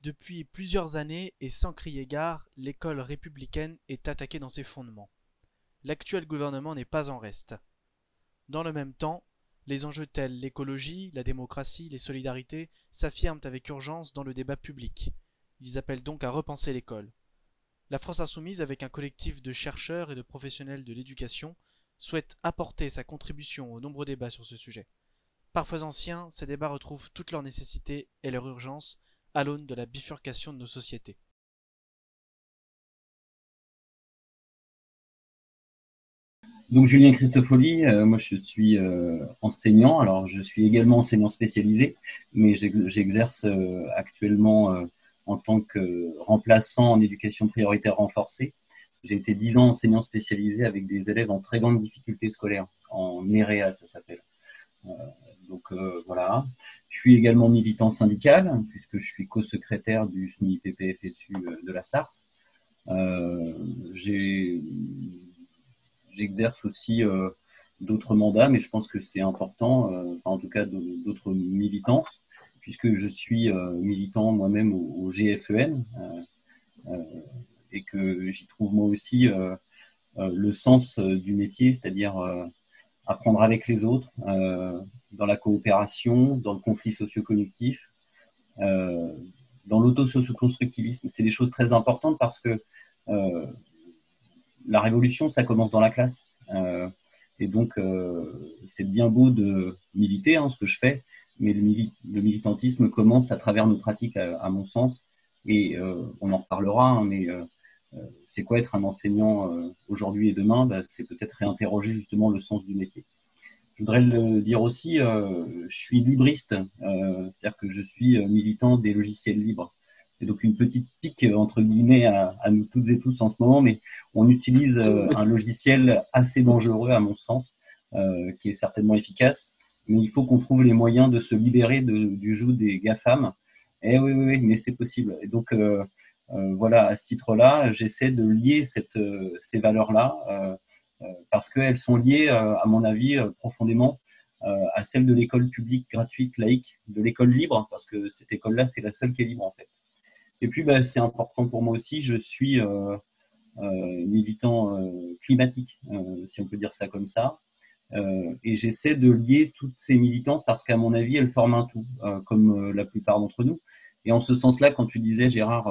Depuis plusieurs années et sans crier gare, l'école républicaine est attaquée dans ses fondements. L'actuel gouvernement n'est pas en reste. Dans le même temps, les enjeux tels l'écologie, la démocratie, les solidarités s'affirment avec urgence dans le débat public. Ils appellent donc à repenser l'école. La France insoumise, avec un collectif de chercheurs et de professionnels de l'éducation, souhaite apporter sa contribution aux nombreux débats sur ce sujet. Parfois anciens, ces débats retrouvent toute leur nécessité et leur urgence à l'aune de la bifurcation de nos sociétés. Donc Julien Christofoli, moi je suis enseignant, alors je suis également enseignant spécialisé, mais j'exerce actuellement en tant que remplaçant en éducation prioritaire renforcée. J'ai été 10 ans enseignant spécialisé avec des élèves en très grande difficulté scolaire, en NEREA ça s'appelle. Euh, voilà. Je suis également militant syndical, puisque je suis co-secrétaire du SNI PPFSU de la Sarthe. Euh, j'ai J'exerce aussi d'autres mandats, mais je pense que c'est important, enfin en tout cas d'autres militances, puisque je suis militant moi-même au GFEN et que j'y trouve moi aussi le sens du métier, c'est-à-dire apprendre avec les autres, dans la coopération, dans le conflit socio-cognitif, euh, dans l'auto-socio-constructivisme. C'est des choses très importantes parce que euh, la révolution, ça commence dans la classe. Et donc, c'est bien beau de militer, hein, ce que je fais, mais le militantisme commence à travers nos pratiques, à mon sens. Et on en reparlera, hein, mais c'est quoi être un enseignant aujourd'hui et demain? C'est peut-être réinterroger justement le sens du métier. Je voudrais le dire aussi, je suis libriste, c'est-à-dire que je suis militant des logiciels libres. Et donc une petite pique entre guillemets à nous toutes et tous en ce moment, mais on utilise un logiciel assez dangereux à mon sens, qui est certainement efficace, mais il faut qu'on trouve les moyens de se libérer du joug des GAFAM. Et oui, oui, oui, mais c'est possible. Et donc voilà, à ce titre-là, j'essaie de lier ces valeurs-là. Parce qu'elles sont liées, à mon avis, profondément à celle de l'école publique gratuite laïque, de l'école libre, parce que cette école-là, c'est la seule qui est libre en fait. Et puis, c'est important pour moi aussi, je suis militant climatique, si on peut dire ça comme ça. Et j'essaie de lier toutes ces militances parce qu'à mon avis, elles forment un tout, comme la plupart d'entre nous. Et en ce sens-là, quand tu disais, Gérard,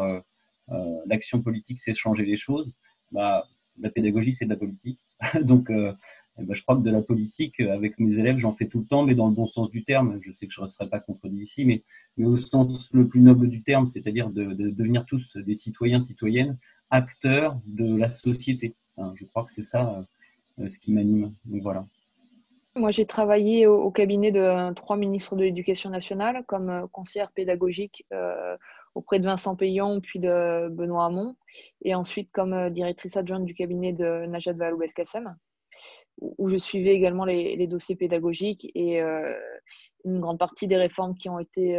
l'action politique, c'est changer les choses, bah, la pédagogie, c'est de la politique. Donc, je crois que de la politique, avec mes élèves, j'en fais tout le temps, mais dans le bon sens du terme. Je sais que je ne serai pas contredit ici, mais au sens le plus noble du terme, c'est-à-dire de devenir tous des citoyens, citoyennes, acteurs de la société. Hein, je crois que c'est ça ce qui m'anime. Donc voilà. Moi, j'ai travaillé au cabinet de 3 ministres de l'Éducation nationale comme conseillère pédagogique auprès de Vincent Payon, puis de Benoît Hamon, et ensuite comme directrice adjointe du cabinet de Najat Vallaud-Belkacem, où je suivais également les dossiers pédagogiques et une grande partie des réformes qui ont été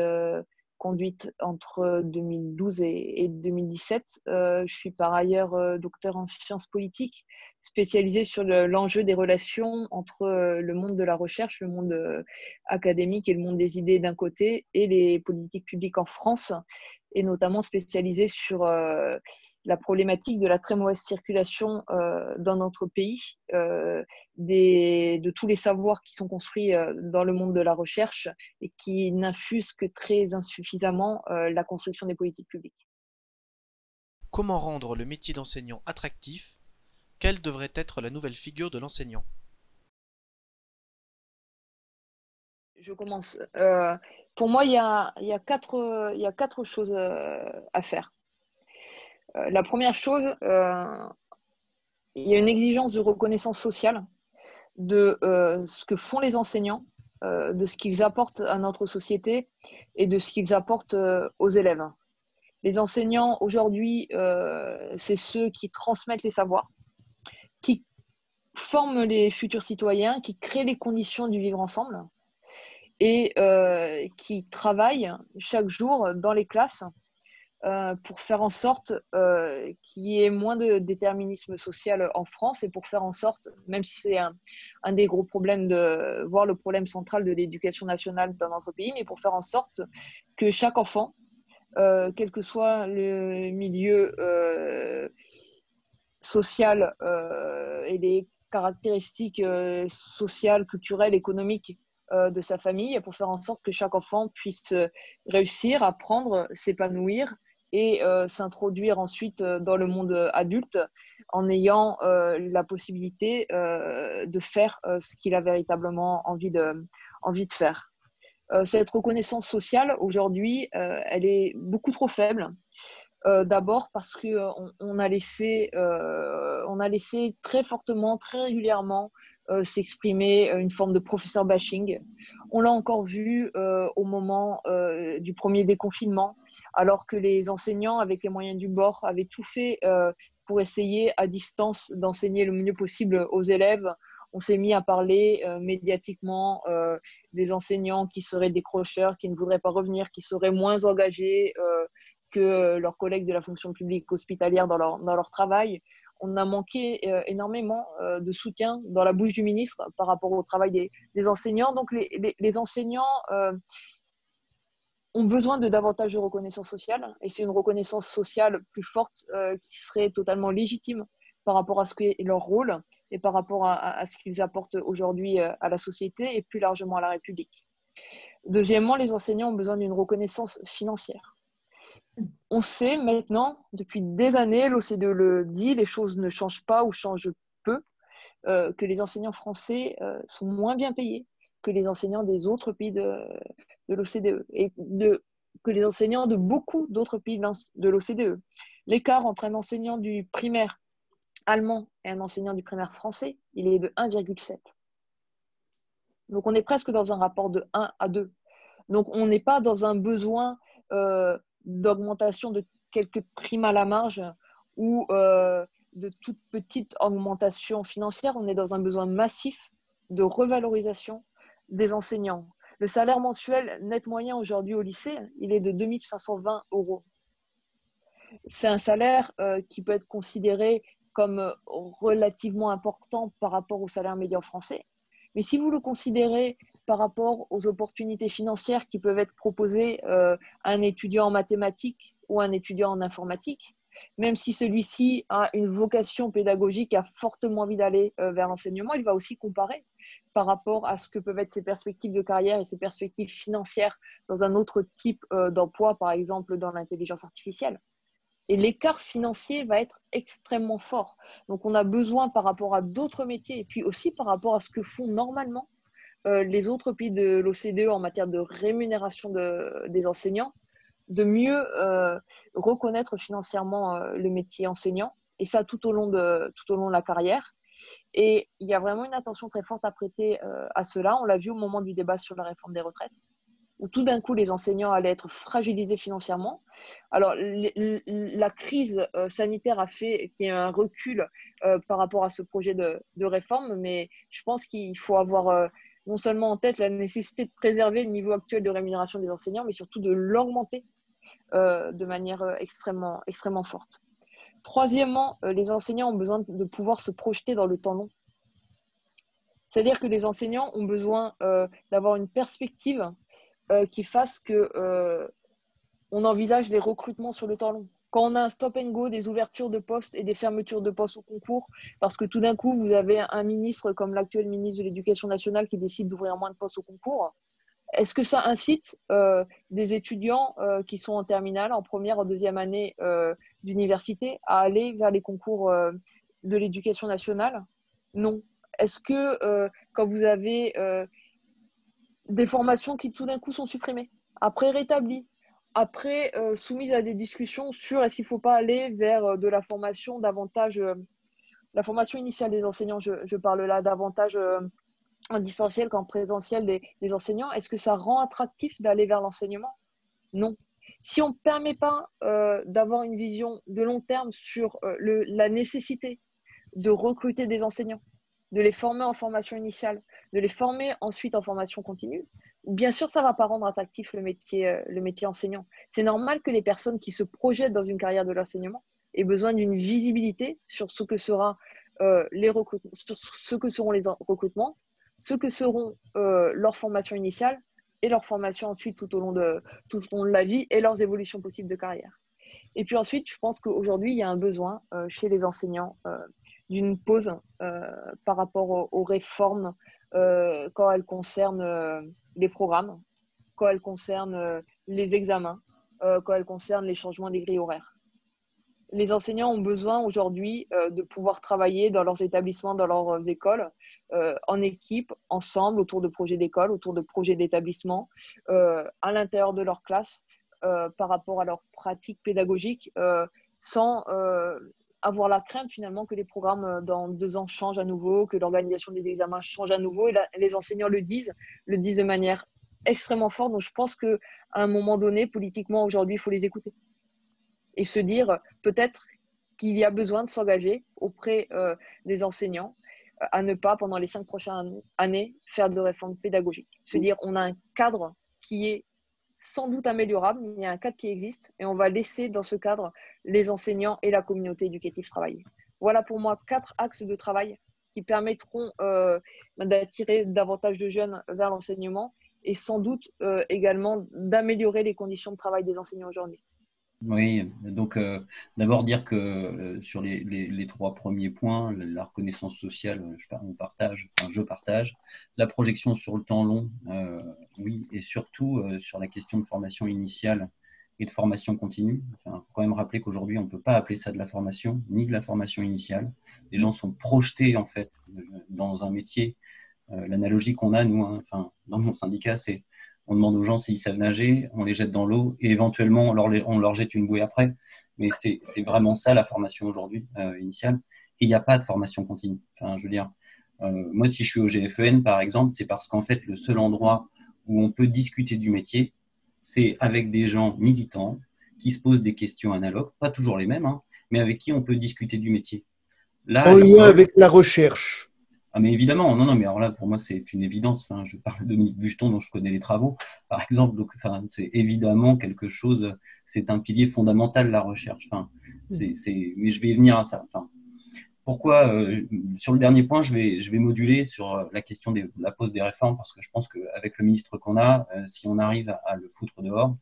conduites entre 2012 et 2017. Je suis par ailleurs docteur en sciences politiques, spécialisée sur l'enjeu des relations entre le monde de la recherche, le monde académique et le monde des idées d'un côté, et les politiques publiques en France, et notamment spécialisée sur la problématique de la très mauvaise circulation dans notre pays, de tous les savoirs qui sont construits dans le monde de la recherche et qui n'infusent que très insuffisamment la construction des politiques publiques. Comment rendre le métier d'enseignant attractif? Quelle devrait être la nouvelle figure de l'enseignant? Je commence. Pour moi, il y a quatre choses à faire. La première chose, il y a une exigence de reconnaissance sociale de ce que font les enseignants, de ce qu'ils apportent à notre société et de ce qu'ils apportent aux élèves. Les enseignants, aujourd'hui, c'est ceux qui transmettent les savoirs, qui forment les futurs citoyens, qui créent les conditions du vivre ensemble et qui travaillent chaque jour dans les classes pour faire en sorte qu'il y ait moins de déterminisme social en France et pour faire en sorte, même si c'est un des gros problèmes voire le problème central de l'éducation nationale dans notre pays, mais pour faire en sorte que chaque enfant quel que soit le milieu social et les caractéristiques sociales, culturelles, économiques de sa famille, pour faire en sorte que chaque enfant puisse réussir, apprendre, s'épanouir et s'introduire ensuite dans le monde adulte en ayant la possibilité de faire ce qu'il a véritablement envie de faire. Cette reconnaissance sociale, aujourd'hui, elle est beaucoup trop faible. D'abord parce qu'on on a laissé très fortement, très régulièrement s'exprimer une forme de professeur bashing. On l'a encore vu au moment du premier déconfinement, alors que les enseignants, avec les moyens du bord, avaient tout fait pour essayer à distance d'enseigner le mieux possible aux élèves. On s'est mis à parler médiatiquement des enseignants qui seraient décrocheurs, qui ne voudraient pas revenir, qui seraient moins engagés que leurs collègues de la fonction publique hospitalière dans leur travail. On a manqué énormément de soutien dans la bouche du ministre par rapport au travail des enseignants. Donc les enseignants ont besoin de davantage de reconnaissance sociale, et c'est une reconnaissance sociale plus forte qui serait totalement légitime par rapport à ce qu'est leur rôle et par rapport à ce qu'ils apportent aujourd'hui à la société et plus largement à la République. Deuxièmement, les enseignants ont besoin d'une reconnaissance financière. On sait maintenant, depuis des années, l'OCDE le dit, les choses ne changent pas ou changent peu, que les enseignants français sont moins bien payés que les enseignants des autres pays de l'OCDE et que les enseignants de beaucoup d'autres pays de l'OCDE. L'écart entre un enseignant du primaire allemand et un enseignant du primaire français, il est de 1,7. Donc on est presque dans un rapport de 1 à 2. Donc on n'est pas dans un besoin d'augmentation de quelques primes à la marge ou de toute petite augmentation financière. On est dans un besoin massif de revalorisation des enseignants. Le salaire mensuel net moyen aujourd'hui au lycée, il est de 2 520 €. C'est un salaire qui peut être considéré comme relativement important par rapport au salaire médian français. Mais si vous le considérez par rapport aux opportunités financières qui peuvent être proposées à un étudiant en mathématiques ou un étudiant en informatique, même si celui-ci a une vocation pédagogique, a fortement envie d'aller vers l'enseignement, il va aussi comparer par rapport à ce que peuvent être ses perspectives de carrière et ses perspectives financières dans un autre type d'emploi, par exemple dans l'intelligence artificielle. Et l'écart financier va être extrêmement fort. Donc, on a besoin par rapport à d'autres métiers et puis aussi par rapport à ce que font normalement les autres pays de l'OCDE en matière de rémunération des enseignants, de mieux reconnaître financièrement le métier enseignant, et ça tout au long de la carrière. Et il y a vraiment une attention très forte à prêter à cela. On l'a vu au moment du débat sur la réforme des retraites, où tout d'un coup, les enseignants allaient être fragilisés financièrement. Alors, la crise sanitaire a fait qu'il y ait un recul par rapport à ce projet de réforme, mais je pense qu'il faut avoir non seulement en tête la nécessité de préserver le niveau actuel de rémunération des enseignants, mais surtout de l'augmenter de manière extrêmement, extrêmement forte. Troisièmement, les enseignants ont besoin de pouvoir se projeter dans le temps long. C'est-à-dire que les enseignants ont besoin d'avoir une perspective qui fasse que on envisage les recrutements sur le temps long. Quand on a un stop and go des ouvertures de postes et des fermetures de postes au concours, parce que tout d'un coup, vous avez un ministre comme l'actuel ministre de l'Éducation nationale qui décide d'ouvrir moins de postes au concours, est-ce que ça incite des étudiants qui sont en terminale, en première, en deuxième année d'université à aller vers les concours de l'Éducation nationale? Non. Est-ce que quand vous avez des formations qui tout d'un coup sont supprimées, après rétablies, après soumises à des discussions sur est-ce qu'il ne faut pas aller vers de la formation davantage, la formation initiale des enseignants, je parle là davantage en distanciel qu'en présentiel des enseignants, est-ce que ça rend attractif d'aller vers l'enseignement? Non. Si on ne permet pas d'avoir une vision de long terme sur la nécessité de recruter des enseignants, de les former en formation initiale, de les former ensuite en formation continue, bien sûr, ça ne va pas rendre attractif le métier enseignant. C'est normal que les personnes qui se projettent dans une carrière de l'enseignement aient besoin d'une visibilité sur ce que seront les recrutements, ce que seront leurs formations initiales et leur formation ensuite tout au long de la vie et leurs évolutions possibles de carrière. Et puis ensuite, je pense qu'aujourd'hui, il y a un besoin chez les enseignants d'une pause par rapport aux réformes quand elles concernent les programmes, quand elles concernent les examens, quand elles concernent les changements des grilles horaires. Les enseignants ont besoin aujourd'hui de pouvoir travailler dans leurs établissements, dans leurs écoles, en équipe, ensemble, autour de projets d'école, autour de projets d'établissement, à l'intérieur de leur classe, par rapport à leur pratique pédagogique, sans avoir la crainte finalement que les programmes dans 2 ans changent à nouveau, que l'organisation des examens change à nouveau. Et là, les enseignants le disent de manière extrêmement forte. Donc je pense qu'à un moment donné, politiquement, aujourd'hui, il faut les écouter et se dire peut-être qu'il y a besoin de s'engager auprès des enseignants à ne pas, pendant les 5 prochaines années, faire de réforme pédagogique. Se dire on a un cadre qui est sans doute améliorable, mais il y a un cadre qui existe et on va laisser dans ce cadre les enseignants et la communauté éducative travailler. Voilà pour moi 4 axes de travail qui permettront d'attirer davantage de jeunes vers l'enseignement et sans doute également d'améliorer les conditions de travail des enseignants aujourd'hui. Oui, donc d'abord dire que sur les 3 premiers points, la reconnaissance sociale, je partage. La projection sur le temps long, oui, et surtout sur la question de formation initiale et de formation continue. Enfin, faut quand même rappeler qu'aujourd'hui, on ne peut pas appeler ça de la formation, ni de la formation initiale. Les gens sont projetés en fait dans un métier. L'analogie qu'on a, nous, hein, enfin, dans mon syndicat, c'est on demande aux gens s'ils savent nager, on les jette dans l'eau et éventuellement on leur jette une bouée après. Mais c'est vraiment ça la formation aujourd'hui initiale. Et il n'y a pas de formation continue. Enfin, je veux dire, moi, si je suis au GFEN, par exemple, c'est parce qu'en fait, le seul endroit où on peut discuter du métier, c'est avec des gens militants qui se posent des questions analogues, pas toujours les mêmes, hein, mais avec qui on peut discuter du métier. Là, En lien avec la recherche. Ah, mais évidemment, non, mais alors là, pour moi, c'est une évidence. Enfin, je parle de Dominique Bucheton, dont je connais les travaux, par exemple. Donc, enfin, c'est évidemment quelque chose, c'est un pilier fondamental, la recherche. Enfin, mais je vais y venir à ça. Enfin, pourquoi, sur le dernier point, je vais moduler sur la question de la pose des réformes, parce que je pense qu'avec le ministre qu'on a, si on arrive à le foutre dehors,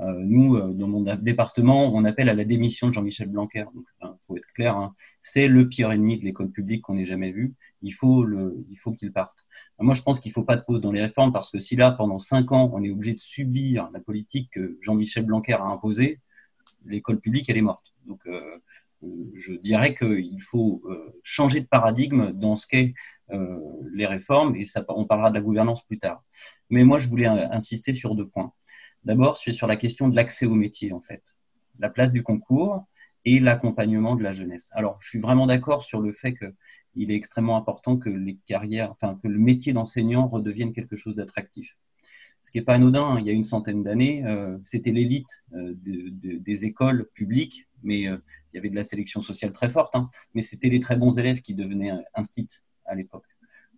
nous, dans mon département, on appelle à la démission de Jean-Michel Blanquer. Donc, faut être clair, hein, c'est le pire ennemi de l'école publique qu'on ait jamais vu. Il faut qu'il parte. Moi, je pense qu'il ne faut pas de pause dans les réformes parce que si là, pendant 5 ans, on est obligé de subir la politique que Jean-Michel Blanquer a imposée, l'école publique, elle est morte. Donc, je dirais qu'il faut changer de paradigme dans ce qu'est les réformes et ça, on parlera de la gouvernance plus tard. Mais moi, je voulais insister sur 2 points. D'abord, c'est sur la question de l'accès au métier, en fait. La place du concours et l'accompagnement de la jeunesse. Alors, je suis vraiment d'accord sur le fait qu'il est extrêmement important que les carrières, enfin, que le métier d'enseignant redevienne quelque chose d'attractif. Ce qui n'est pas anodin, hein. Il y a une centaine d'années, c'était l'élite des écoles publiques, mais il y avait de la sélection sociale très forte, hein, mais c'était les très bons élèves qui devenaient instit à l'époque.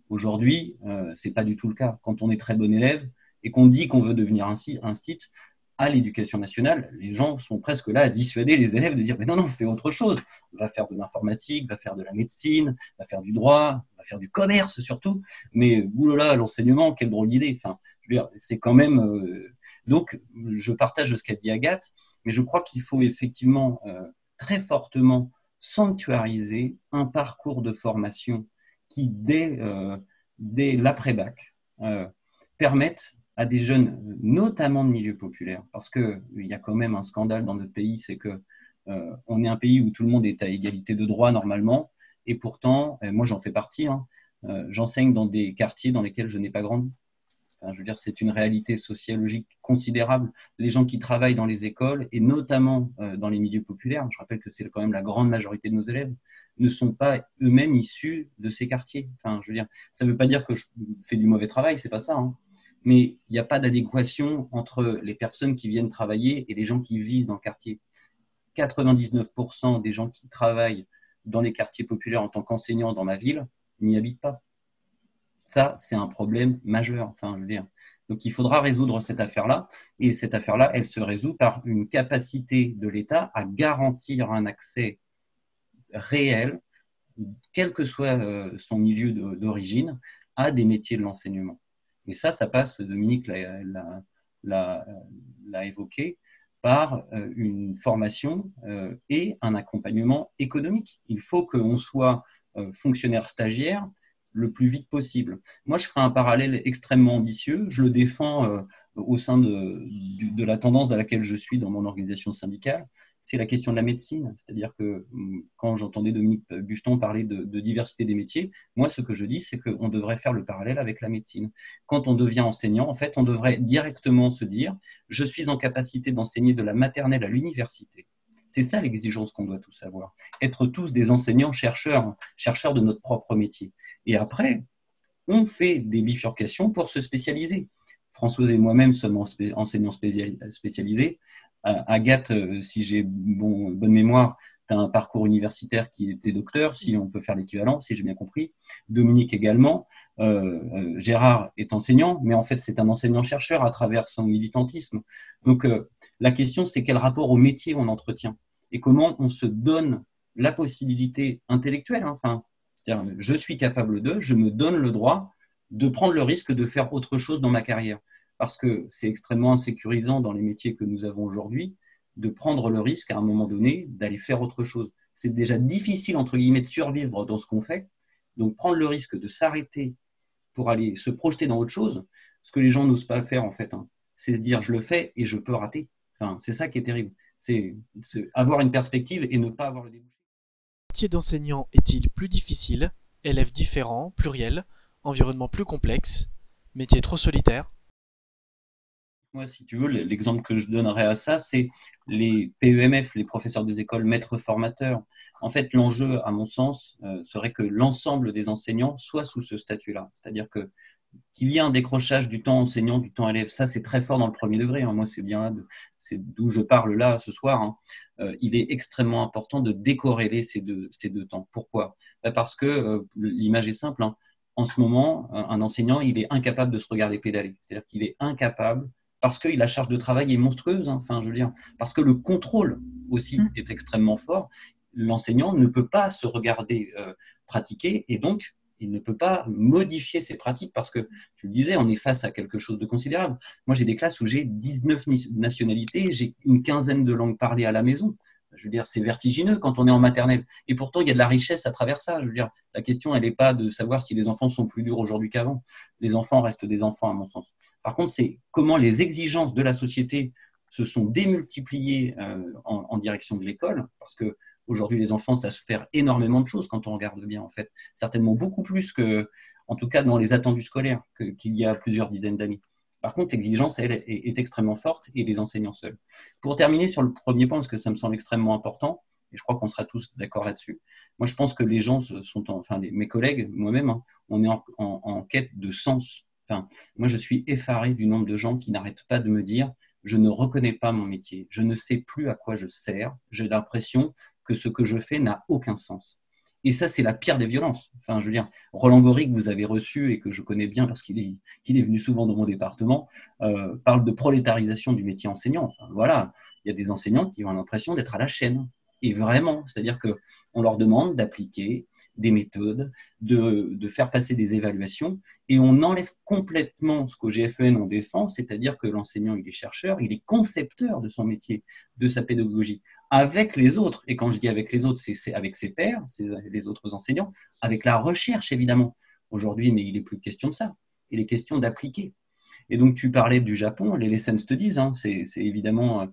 Aujourd'hui, ce n'est pas du tout le cas. Quand on est très bon élève et qu'on dit qu'on veut devenir instit, à l'éducation nationale, les gens sont presque là à dissuader les élèves de dire mais non, fais autre chose. Va faire de l'informatique, va faire de la médecine, va faire du droit, va faire du commerce surtout. Mais oulala, l'enseignement, quelle drôle d'idée. Enfin, je veux dire, c'est quand même. Donc, je partage ce qu'a dit Agathe, mais je crois qu'il faut effectivement très fortement sanctuariser un parcours de formation qui, dès l'après-bac, permettent à des jeunes, notamment de milieux populaires, parce qu'il y a quand même un scandale dans notre pays, c'est que on est un pays où tout le monde est à égalité de droit normalement, et pourtant, moi j'en fais partie, hein, j'enseigne dans des quartiers dans lesquels je n'ai pas grandi. Enfin, je veux dire, c'est une réalité sociologique considérable. Les gens qui travaillent dans les écoles, et notamment dans les milieux populaires, je rappelle que c'est quand même la grande majorité de nos élèves, ne sont pas eux-mêmes issus de ces quartiers. Enfin, je veux dire, ça ne veut pas dire que je fais du mauvais travail, c'est pas ça, hein. Mais il n'y a pas d'adéquation entre les personnes qui viennent travailler et les gens qui vivent dans le quartier. 99% des gens qui travaillent dans les quartiers populaires en tant qu'enseignants dans ma ville n'y habitent pas. Ça, c'est un problème majeur. Enfin, je veux dire. Donc, il faudra résoudre cette affaire-là. Et cette affaire-là, elle se résout par une capacité de l'État à garantir un accès réel, quel que soit son milieu d'origine, à des métiers de l'enseignement. Et ça passe, Dominique l'a évoqué, par une formation et un accompagnement économique. Il faut qu'on soit fonctionnaire stagiaire le plus vite possible. Moi, je ferai un parallèle extrêmement ambitieux. Je le défends au sein de la tendance dans laquelle je suis dans mon organisation syndicale. C'est la question de la médecine. C'est-à-dire que quand j'entendais Dominique Bucheton parler de diversité des métiers, moi, ce que je dis, c'est qu'on devrait faire le parallèle avec la médecine. Quand on devient enseignant, en fait, on devrait directement se dire « je suis en capacité d'enseigner de la maternelle à l'université ». C'est ça l'exigence qu'on doit tous avoir. Être tous des enseignants, chercheurs de notre propre métier. Et après, on fait des bifurcations pour se spécialiser. Françoise et moi-même sommes enseignants spécialisés. Agathe, si j'ai bonne mémoire, tu as un parcours universitaire qui était docteur, si on peut faire l'équivalent, si j'ai bien compris. Dominique également. Gérard est enseignant, mais en fait, c'est un enseignant-chercheur à travers son militantisme. Donc, la question, c'est quel rapport au métier on entretient et comment on se donne la possibilité intellectuelle, enfin, c'est-à-dire, je suis capable je me donne le droit de prendre le risque de faire autre chose dans ma carrière. Parce que c'est extrêmement insécurisant dans les métiers que nous avons aujourd'hui de prendre le risque à un moment donné d'aller faire autre chose. C'est déjà difficile, entre guillemets, de survivre dans ce qu'on fait. Donc, prendre le risque de s'arrêter pour aller se projeter dans autre chose, ce que les gens n'osent pas faire, en fait, c'est se dire, je le fais et je peux rater. Enfin, c'est ça qui est terrible. C'est avoir une perspective et ne pas avoir le débouché. Le métier d'enseignant est-il plus difficile? Élèves différents, pluriels, environnement plus complexe, métier trop solitaire? Moi, si tu veux, l'exemple que je donnerais à ça, c'est les PEMF, les professeurs des écoles, maîtres formateurs. En fait, l'enjeu, à mon sens, serait que l'ensemble des enseignants soient sous ce statut-là. C'est-à-dire qu'il y ait un décrochage du temps enseignant, du temps élève. Ça, c'est très fort dans le premier degré. Moi, c'est bien, c'est d'où je parle là ce soir. Il est extrêmement important de décorréler ces deux temps. Pourquoi? Parce que l'image est simple. En ce moment, un enseignant, il est incapable de se regarder pédaler. C'est-à-dire qu'il est incapable parce que la charge de travail est monstrueuse, enfin, je veux dire, parce que le contrôle aussi est extrêmement fort. L'enseignant ne peut pas se regarder pratiquer et donc il ne peut pas modifier ses pratiques parce que, tu le disais, on est face à quelque chose de considérable. Moi, j'ai des classes où j'ai 19 nationalités, j'ai une quinzaine de langues parlées à la maison. Je veux dire, c'est vertigineux quand on est en maternelle. Et pourtant, il y a de la richesse à travers ça. Je veux dire, la question, elle n'est pas de savoir si les enfants sont plus durs aujourd'hui qu'avant. Les enfants restent des enfants, à mon sens. Par contre, c'est comment les exigences de la société se sont démultipliées en direction de l'école, parce que aujourd'hui, les enfants savent faire énormément de choses quand on regarde bien, en fait. Certainement beaucoup plus que, en tout cas, dans les attendus scolaires qu'il y a plusieurs dizaines d'années. Par contre, l'exigence, elle, est extrêmement forte et les enseignants seuls. Pour terminer sur le premier point, parce que ça me semble extrêmement important, et je crois qu'on sera tous d'accord là-dessus, moi, je pense que les gens mes collègues, moi-même, on est en quête de sens. Enfin, moi, je suis effaré du nombre de gens qui n'arrêtent pas de me dire « je ne reconnais pas mon métier, je ne sais plus à quoi je sers, j'ai l'impression que ce que je fais n'a aucun sens ». Et ça, c'est la pire des violences. Enfin, je veux dire, Roland Gori, que vous avez reçu et que je connais bien parce qu'il est venu souvent dans mon département, parle de prolétarisation du métier enseignant. Enfin, voilà, il y a des enseignants qui ont l'impression d'être à la chaîne. Et vraiment, c'est-à-dire qu'on leur demande d'appliquer des méthodes, de faire passer des évaluations, et on enlève complètement ce qu'au GFEN on défend, c'est-à-dire que l'enseignant, il est chercheur, il est concepteur de son métier, de sa pédagogie, avec les autres. Et quand je dis avec les autres, c'est avec ses pairs, les autres enseignants, avec la recherche, évidemment. Aujourd'hui, mais il n'est plus question de ça. Il est question d'appliquer. Et donc, tu parlais du Japon, les lesson studies, c'est évidemment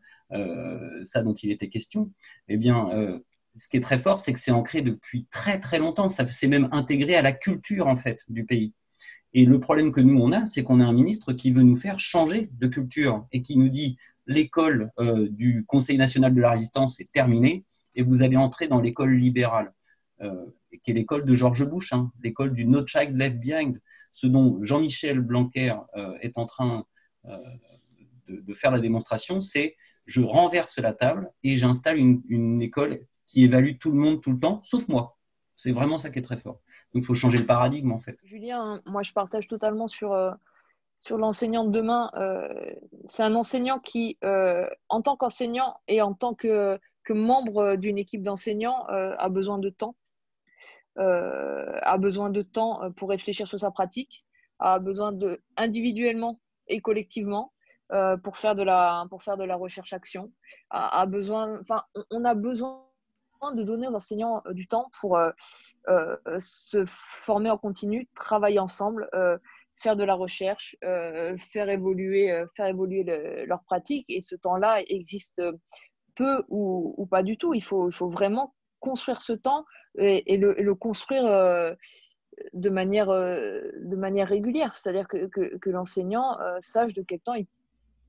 ça dont il était question. Eh bien, ce qui est très fort, c'est que c'est ancré depuis très, très longtemps. Ça s'est même intégré à la culture, en fait, du pays. Et le problème que nous, on a, c'est qu'on a un ministre qui veut nous faire changer de culture et qui nous dit l'école du Conseil national de la résistance est terminée et vous allez entrer dans l'école libérale, qui est l'école de George Bush, l'école du No Child Left Behind, ce dont Jean-Michel Blanquer est en train de faire la démonstration, c'est je renverse la table et j'installe une école qui évalue tout le monde tout le temps, sauf moi. C'est vraiment ça qui est très fort. Donc, il faut changer le paradigme, en fait. Julien, moi, je partage totalement sur l'enseignant de demain. C'est un enseignant qui, en tant qu'enseignant et en tant que membre d'une équipe d'enseignants, a besoin de temps. A besoin de temps pour réfléchir sur sa pratique, a besoin individuellement et collectivement pour faire de la recherche-action, a besoin, enfin, on a besoin de donner aux enseignants du temps pour se former en continu, travailler ensemble, faire de la recherche, faire évoluer leur pratique. Et ce temps-là existe peu ou pas du tout. Il faut vraiment construire ce temps et le construire de manière régulière. C'est-à-dire que l'enseignant sache de quel temps il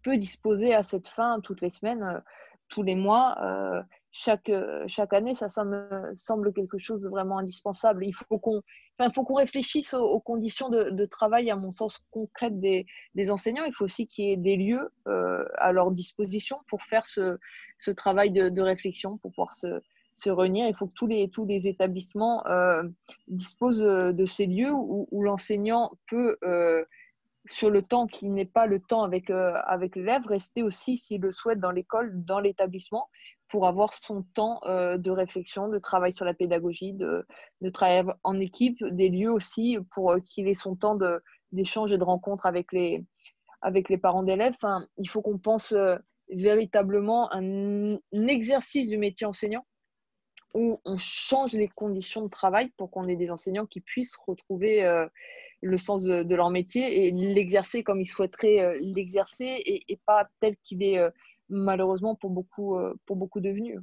peut disposer à cette fin toutes les semaines, tous les mois. Chaque année, ça me semble quelque chose de vraiment indispensable. Il faut qu'on réfléchisse aux conditions de travail, à mon sens, concrètes des enseignants. Il faut aussi qu'il y ait des lieux à leur disposition pour faire ce travail de réflexion, pour pouvoir se réunir. Il faut que tous les établissements disposent de ces lieux où l'enseignant peut sur le temps qui n'est pas le temps avec l'élève, rester aussi, s'il le souhaite, dans l'école, dans l'établissement, pour avoir son temps de réflexion, de travail sur la pédagogie, de travail en équipe, des lieux aussi pour qu'il ait son temps d'échange et de rencontre avec les parents d'élèves. Enfin, il faut qu'on pense véritablement un exercice du métier enseignant où on change les conditions de travail pour qu'on ait des enseignants qui puissent retrouver le sens de leur métier et l'exercer comme ils souhaiteraient l'exercer et pas tel qu'il est malheureusement pour beaucoup devenu.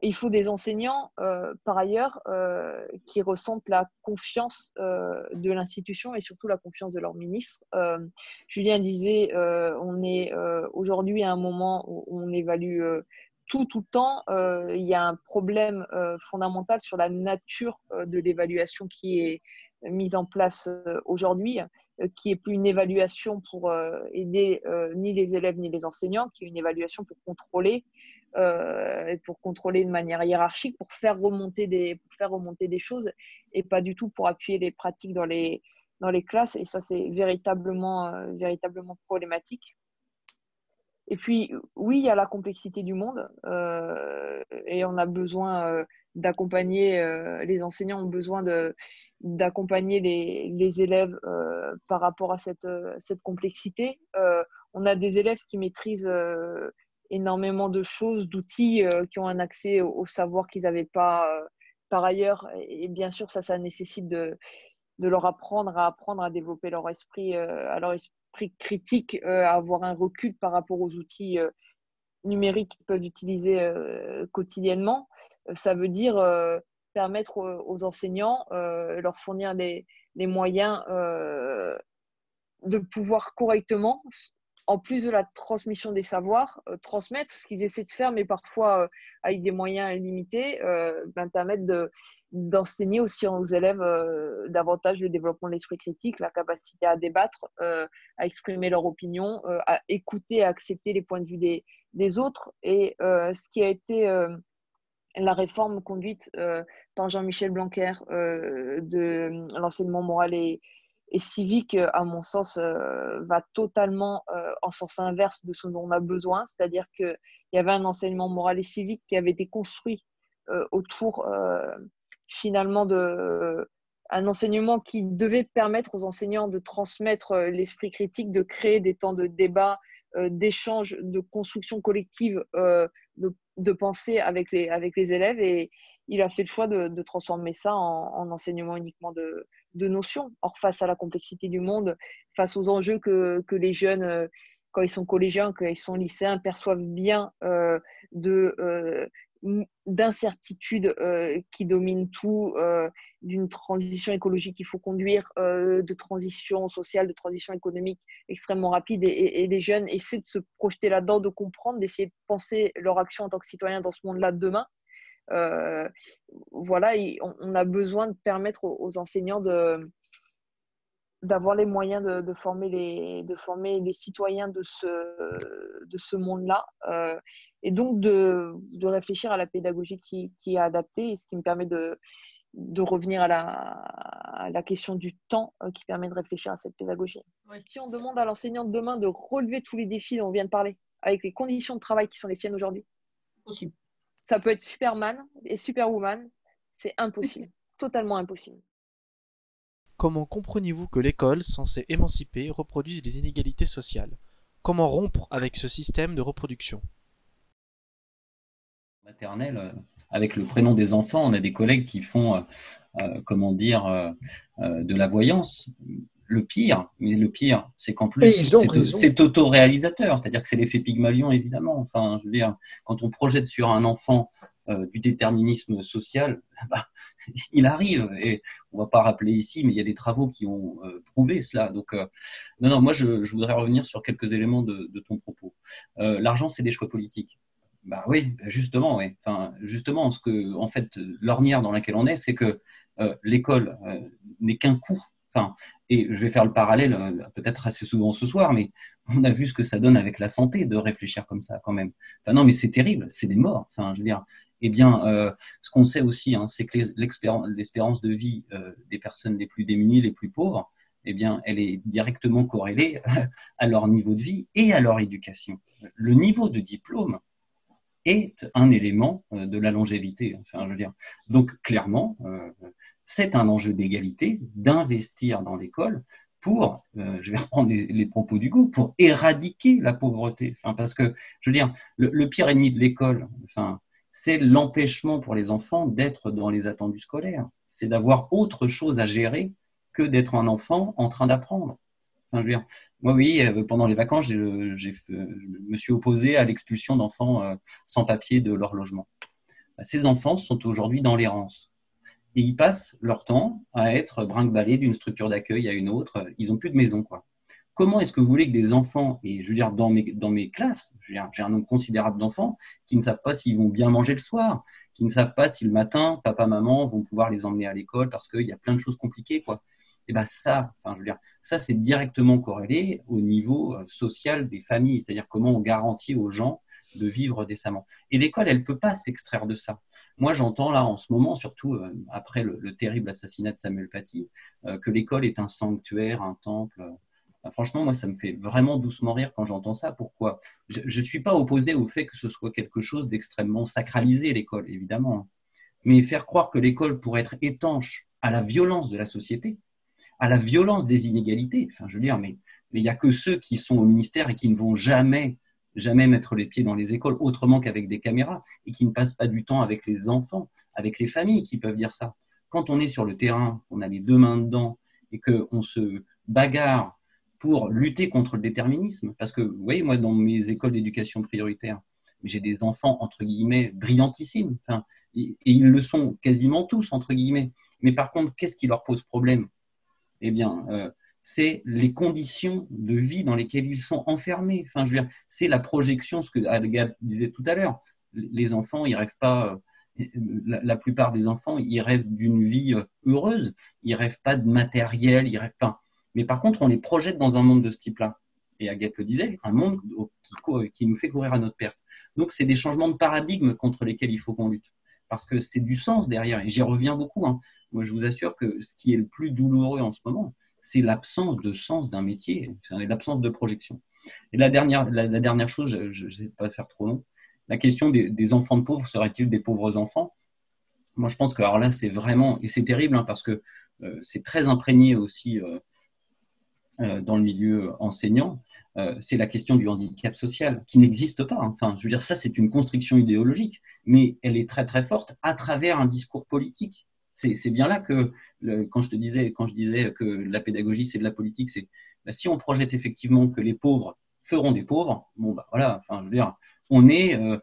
Il faut des enseignants, par ailleurs, qui ressentent la confiance de l'institution et surtout la confiance de leur ministre. Julien disait, on est aujourd'hui à un moment où on évalue tout le temps. Il y a un problème fondamental sur la nature de l'évaluation qui est mise en place aujourd'hui, qui est plus une évaluation pour aider ni les élèves ni les enseignants, qui est une évaluation pour contrôler de manière hiérarchique, pour faire remonter des choses et pas du tout pour appuyer les pratiques dans les classes. Et ça, c'est véritablement problématique. Et puis, oui, il y a la complexité du monde et on a besoin d'accompagner, les enseignants ont besoin d'accompagner les élèves par rapport à cette complexité. On a des élèves qui maîtrisent énormément de choses, d'outils, qui ont un accès au savoir qu'ils n'avaient pas par ailleurs. Et bien sûr, ça nécessite de leur apprendre à développer leur esprit, critique, à avoir un recul par rapport aux outils numériques qu'ils peuvent utiliser quotidiennement. Ça veut dire permettre aux enseignants, leur fournir les moyens de pouvoir correctement, en plus de la transmission des savoirs, transmettre ce qu'ils essaient de faire, mais parfois avec des moyens limités, permettre d'enseigner aussi aux élèves davantage le développement de l'esprit critique, la capacité à débattre, à exprimer leur opinion, à écouter, à accepter les points de vue des autres. Et ce qui a été la réforme conduite par Jean-Michel Blanquer de l'enseignement moral et civique, à mon sens, va totalement en sens inverse de ce dont on a besoin. C'est-à-dire qu'il y avait un enseignement moral et civique qui avait été construit autour finalement un enseignement qui devait permettre aux enseignants de transmettre l'esprit critique, de créer des temps de débat, d'échange, de construction collective, de pensée avec les élèves. Et il a fait le choix de transformer ça en enseignement uniquement de notions. Or, face à la complexité du monde, face aux enjeux que les jeunes, quand ils sont collégiens, quand ils sont lycéens, perçoivent bien d'incertitudes qui dominent tout, d'une transition écologique qu'il faut conduire, de transition sociale, de transition économique extrêmement rapide. Et les jeunes essaient de se projeter là-dedans, de comprendre, d'essayer de penser leur action en tant que citoyen dans ce monde-là de demain. Voilà, on a besoin de permettre aux enseignants d'avoir les moyens de former les citoyens de ce monde-là, et donc de réfléchir à la pédagogie qui est adaptée, et ce qui me permet de revenir à la question du temps qui permet de réfléchir à cette pédagogie. Ouais. Si on demande à l'enseignant de demain de relever tous les défis dont on vient de parler, avec les conditions de travail qui sont les siennes aujourd'hui, possible. Ça peut être Superman et Superwoman, c'est impossible, totalement impossible. Comment comprenez-vous que l'école, censée émanciper, reproduise les inégalités sociales? Comment rompre avec ce système de reproduction? Maternelle, avec le prénom des enfants, on a des collègues qui font, comment dire, de la voyance. Mais le pire, c'est qu'en Et plus, ils ont raison. c'est autoréalisateur, c'est-à-dire que c'est l'effet Pygmalion, évidemment. Enfin, je veux dire, quand on projette sur un enfant du déterminisme social, bah, il arrive. Et on ne va pas rappeler ici, mais il y a des travaux qui ont prouvé cela. Donc, non, non, moi, je voudrais revenir sur quelques éléments de ton propos. L'argent, c'est des choix politiques. Bah oui, justement, oui. Enfin, justement, en fait, l'ornière dans laquelle on est, c'est que l'école n'est qu'un coût. Enfin, et je vais faire le parallèle peut-être assez souvent ce soir, mais on a vu ce que ça donne avec la santé de réfléchir comme ça quand même. Enfin, non, mais c'est terrible, c'est des morts. Enfin, je veux dire, eh bien, ce qu'on sait aussi, hein, c'est que l'espérance de vie des personnes les plus démunies, les plus pauvres, eh bien, elle est directement corrélée à leur niveau de vie et à leur éducation. Le niveau de diplôme est un élément de la longévité. Enfin, je veux dire. Donc, clairement, c'est un enjeu d'égalité d'investir dans l'école pour, je vais reprendre les propos d'Hugo, pour éradiquer la pauvreté. Enfin, parce que, je veux dire, le pire ennemi de l'école, enfin, c'est l'empêchement pour les enfants d'être dans les attendus scolaires. C'est d'avoir autre chose à gérer que d'être un enfant en train d'apprendre. Enfin, je veux dire, moi, oui, pendant les vacances, je me suis opposé à l'expulsion d'enfants sans papier de leur logement. Ces enfants sont aujourd'hui dans l'errance. Et ils passent leur temps à être brinque-ballés d'une structure d'accueil à une autre. Ils n'ont plus de maison, quoi. Comment est-ce que vous voulez que des enfants, et je veux dire, dans mes classes, j'ai un nombre considérable d'enfants qui ne savent pas s'ils vont bien manger le soir, qui ne savent pas si le matin, papa, maman vont pouvoir les emmener à l'école parce qu'il y a plein de choses compliquées, quoi. Et ben ça, enfin, je veux dire, ça, c'est directement corrélé au niveau social des familles, c'est-à-dire comment on garantit aux gens de vivre décemment. Et l'école, elle ne peut pas s'extraire de ça. Moi, j'entends là en ce moment, surtout après le terrible assassinat de Samuel Paty, que l'école est un sanctuaire, un temple. Franchement, moi, ça me fait vraiment doucement rire quand j'entends ça. Pourquoi? Je ne suis pas opposé au fait que ce soit quelque chose d'extrêmement sacralisé, l'école, évidemment. Mais faire croire que l'école pourrait être étanche à la violence de la société, à la violence des inégalités, enfin, je veux dire, mais il n'y a que ceux qui sont au ministère et qui ne vont jamais mettre les pieds dans les écoles autrement qu'avec des caméras et qui ne passent pas du temps avec les enfants, avec les familles qui peuvent dire ça. Quand on est sur le terrain, on a les deux mains dedans et qu'on se bagarre pour lutter contre le déterminisme, parce que, vous voyez, moi, dans mes écoles d'éducation prioritaire, j'ai des enfants, entre guillemets, brillantissimes, enfin, et ils le sont quasiment tous, entre guillemets. Mais par contre, qu'est-ce qui leur pose problème? Eh bien, c'est les conditions de vie dans lesquelles ils sont enfermés. Enfin, je veux dire, c'est la projection, ce que Agathe disait tout à l'heure. Les enfants, ils ne rêvent pas, la plupart des enfants, ils rêvent d'une vie heureuse, ils ne rêvent pas de matériel, ils rêvent pas. Mais par contre, on les projette dans un monde de ce type-là. Et Agathe le disait, un monde qui nous fait courir à notre perte. Donc, c'est des changements de paradigme contre lesquels il faut qu'on lutte. Parce que c'est du sens derrière. Et j'y reviens beaucoup. Hein. Moi, je vous assure que ce qui est le plus douloureux en ce moment, c'est l'absence de sens d'un métier, c'est l'absence de projection. Et la dernière chose, je ne sais pas faire trop long, la question des enfants de pauvres, seraient-ils des pauvres enfants? Moi, je pense que alors là, c'est vraiment, et c'est terrible, hein, parce que c'est très imprégné aussi dans le milieu enseignant, c'est la question du handicap social, qui n'existe pas. Hein. Enfin, je veux dire, ça, c'est une construction idéologique, mais elle est très, très forte à travers un discours politique. C'est bien là que, quand je disais que la pédagogie, c'est de la politique, c'est si on projette effectivement que les pauvres feront des pauvres, bon, bah voilà, enfin, je veux dire, on est, euh,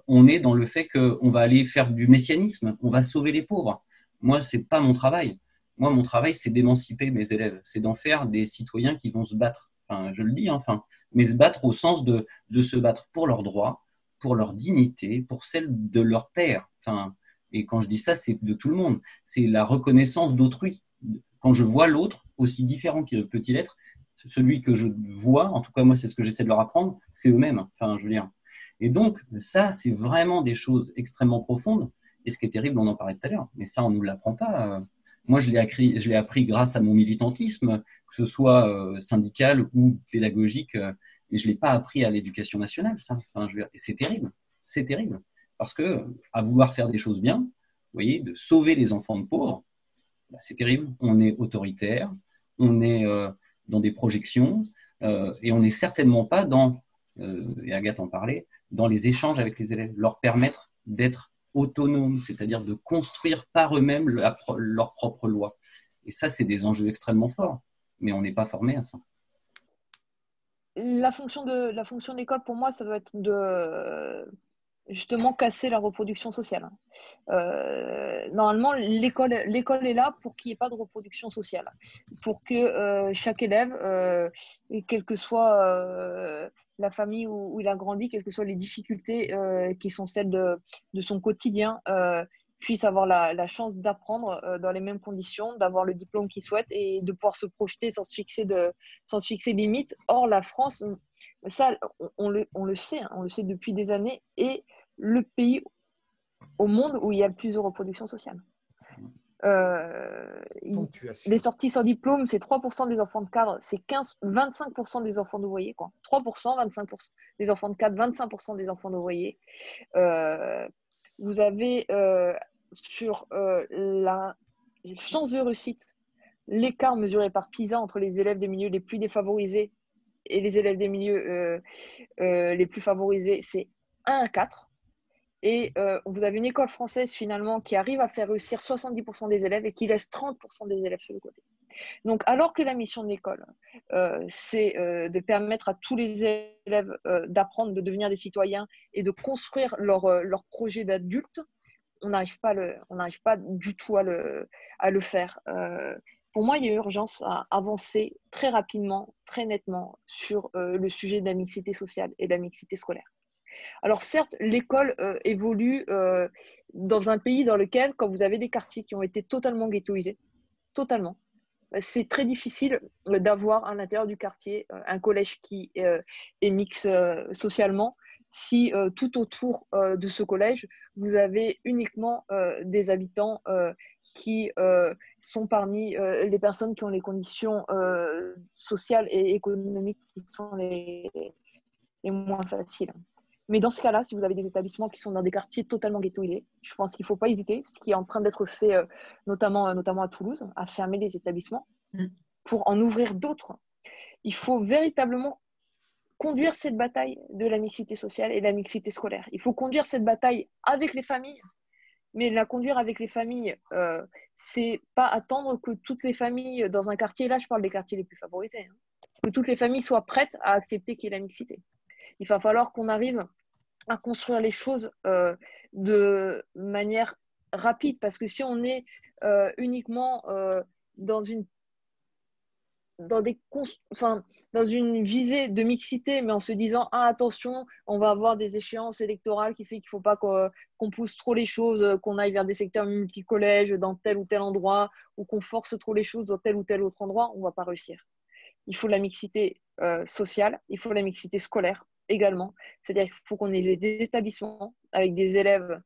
on est dans le fait qu'on va aller faire du messianisme, on va sauver les pauvres. Moi, ce n'est pas mon travail. Moi, mon travail, c'est d'émanciper mes élèves, c'est d'en faire des citoyens qui vont se battre. Enfin, je le dis, enfin, mais se battre au sens de se battre pour leurs droits, pour leur dignité, pour celle de leur père. Enfin, et quand je dis ça, c'est de tout le monde. C'est la reconnaissance d'autrui. Quand je vois l'autre, aussi différent qu'il peut-il être, celui que je vois, en tout cas moi, c'est ce que j'essaie de leur apprendre, c'est eux-mêmes. Enfin, je veux dire. Et donc, ça, c'est vraiment des choses extrêmement profondes. Et ce qui est terrible, on en parlait tout à l'heure, mais ça, on ne nous l'apprend pas. Moi, je l'ai appris grâce à mon militantisme, que ce soit syndical ou pédagogique, et je ne l'ai pas appris à l'éducation nationale. Ça. Enfin, c'est terrible, c'est terrible. Parce que, à vouloir faire des choses bien, vous voyez, de sauver les enfants de pauvres, c'est terrible. On est autoritaire, on est dans des projections et on n'est certainement pas et Agathe en parlait, dans les échanges avec les élèves, leur permettre d'être autonomes, c'est-à-dire de construire par eux-mêmes leur propre loi. Et ça, c'est des enjeux extrêmement forts, mais on n'est pas formé à ça. La fonction de l'école, pour moi, ça doit être de justement casser la reproduction sociale. Normalement, l'école est là pour qu'il n'y ait pas de reproduction sociale, pour que chaque élève, quelle que soit la famille où il a grandi, quelles que soient les difficultés qui sont celles de son quotidien, puisse avoir la chance d'apprendre dans les mêmes conditions, d'avoir le diplôme qu'il souhaite et de pouvoir se projeter sans se fixer de limites. Or, la France, ça, on le sait, hein, on le sait depuis des années, est le pays au monde où il y a le plus de reproduction sociale. Les sorties sans diplôme, c'est 3% des enfants de cadre, c'est 25% des enfants d'ouvriers, quoi. 3%, 25% des enfants de cadre, 25% des enfants d'ouvriers. Vous avez sur la chance de réussite, l'écart mesuré par PISA entre les élèves des milieux les plus défavorisés et les élèves des milieux les plus favorisés, c'est 1 à 4. Et vous avez une école française finalement qui arrive à faire réussir 70% des élèves et qui laisse 30% des élèves sur le côté. Donc, alors que la mission de l'école, c'est de permettre à tous les élèves d'apprendre, de devenir des citoyens et de construire leur projet d'adulte, on n'arrive pas du tout à le faire. Pour moi, il y a urgence à avancer très rapidement, très nettement sur le sujet de la mixité sociale et de la mixité scolaire. Alors certes, l'école évolue dans un pays dans lequel, quand vous avez des quartiers qui ont été totalement ghettoisés, totalement, c'est très difficile d'avoir à l'intérieur du quartier un collège qui est mixte socialement si tout autour de ce collège, vous avez uniquement des habitants qui sont parmi les personnes qui ont les conditions sociales et économiques qui sont les moins faciles. Mais dans ce cas-là, si vous avez des établissements qui sont dans des quartiers totalement ghettoisés, je pense qu'il ne faut pas hésiter, ce qui est en train d'être fait notamment à Toulouse, à fermer les établissements pour en ouvrir d'autres. Il faut véritablement conduire cette bataille de la mixité sociale et de la mixité scolaire. Il faut conduire cette bataille avec les familles, mais la conduire avec les familles, c'est pas attendre que toutes les familles dans un quartier, là je parle des quartiers les plus favorisés, hein, que toutes les familles soient prêtes à accepter qu'il y ait la mixité. Il va falloir qu'on arrive à construire les choses de manière rapide, parce que si on est uniquement dans une visée de mixité, mais en se disant ah attention, on va avoir des échéances électorales qui fait qu'il ne faut pas qu'on pousse trop les choses, qu'on aille vers des secteurs multi-collèges dans tel ou tel endroit, ou qu'on force trop les choses dans tel ou tel autre endroit, on ne va pas réussir. Il faut la mixité sociale, il faut la mixité scolaire également. C'est-à-dire qu'il faut qu'on ait des établissements avec des élèves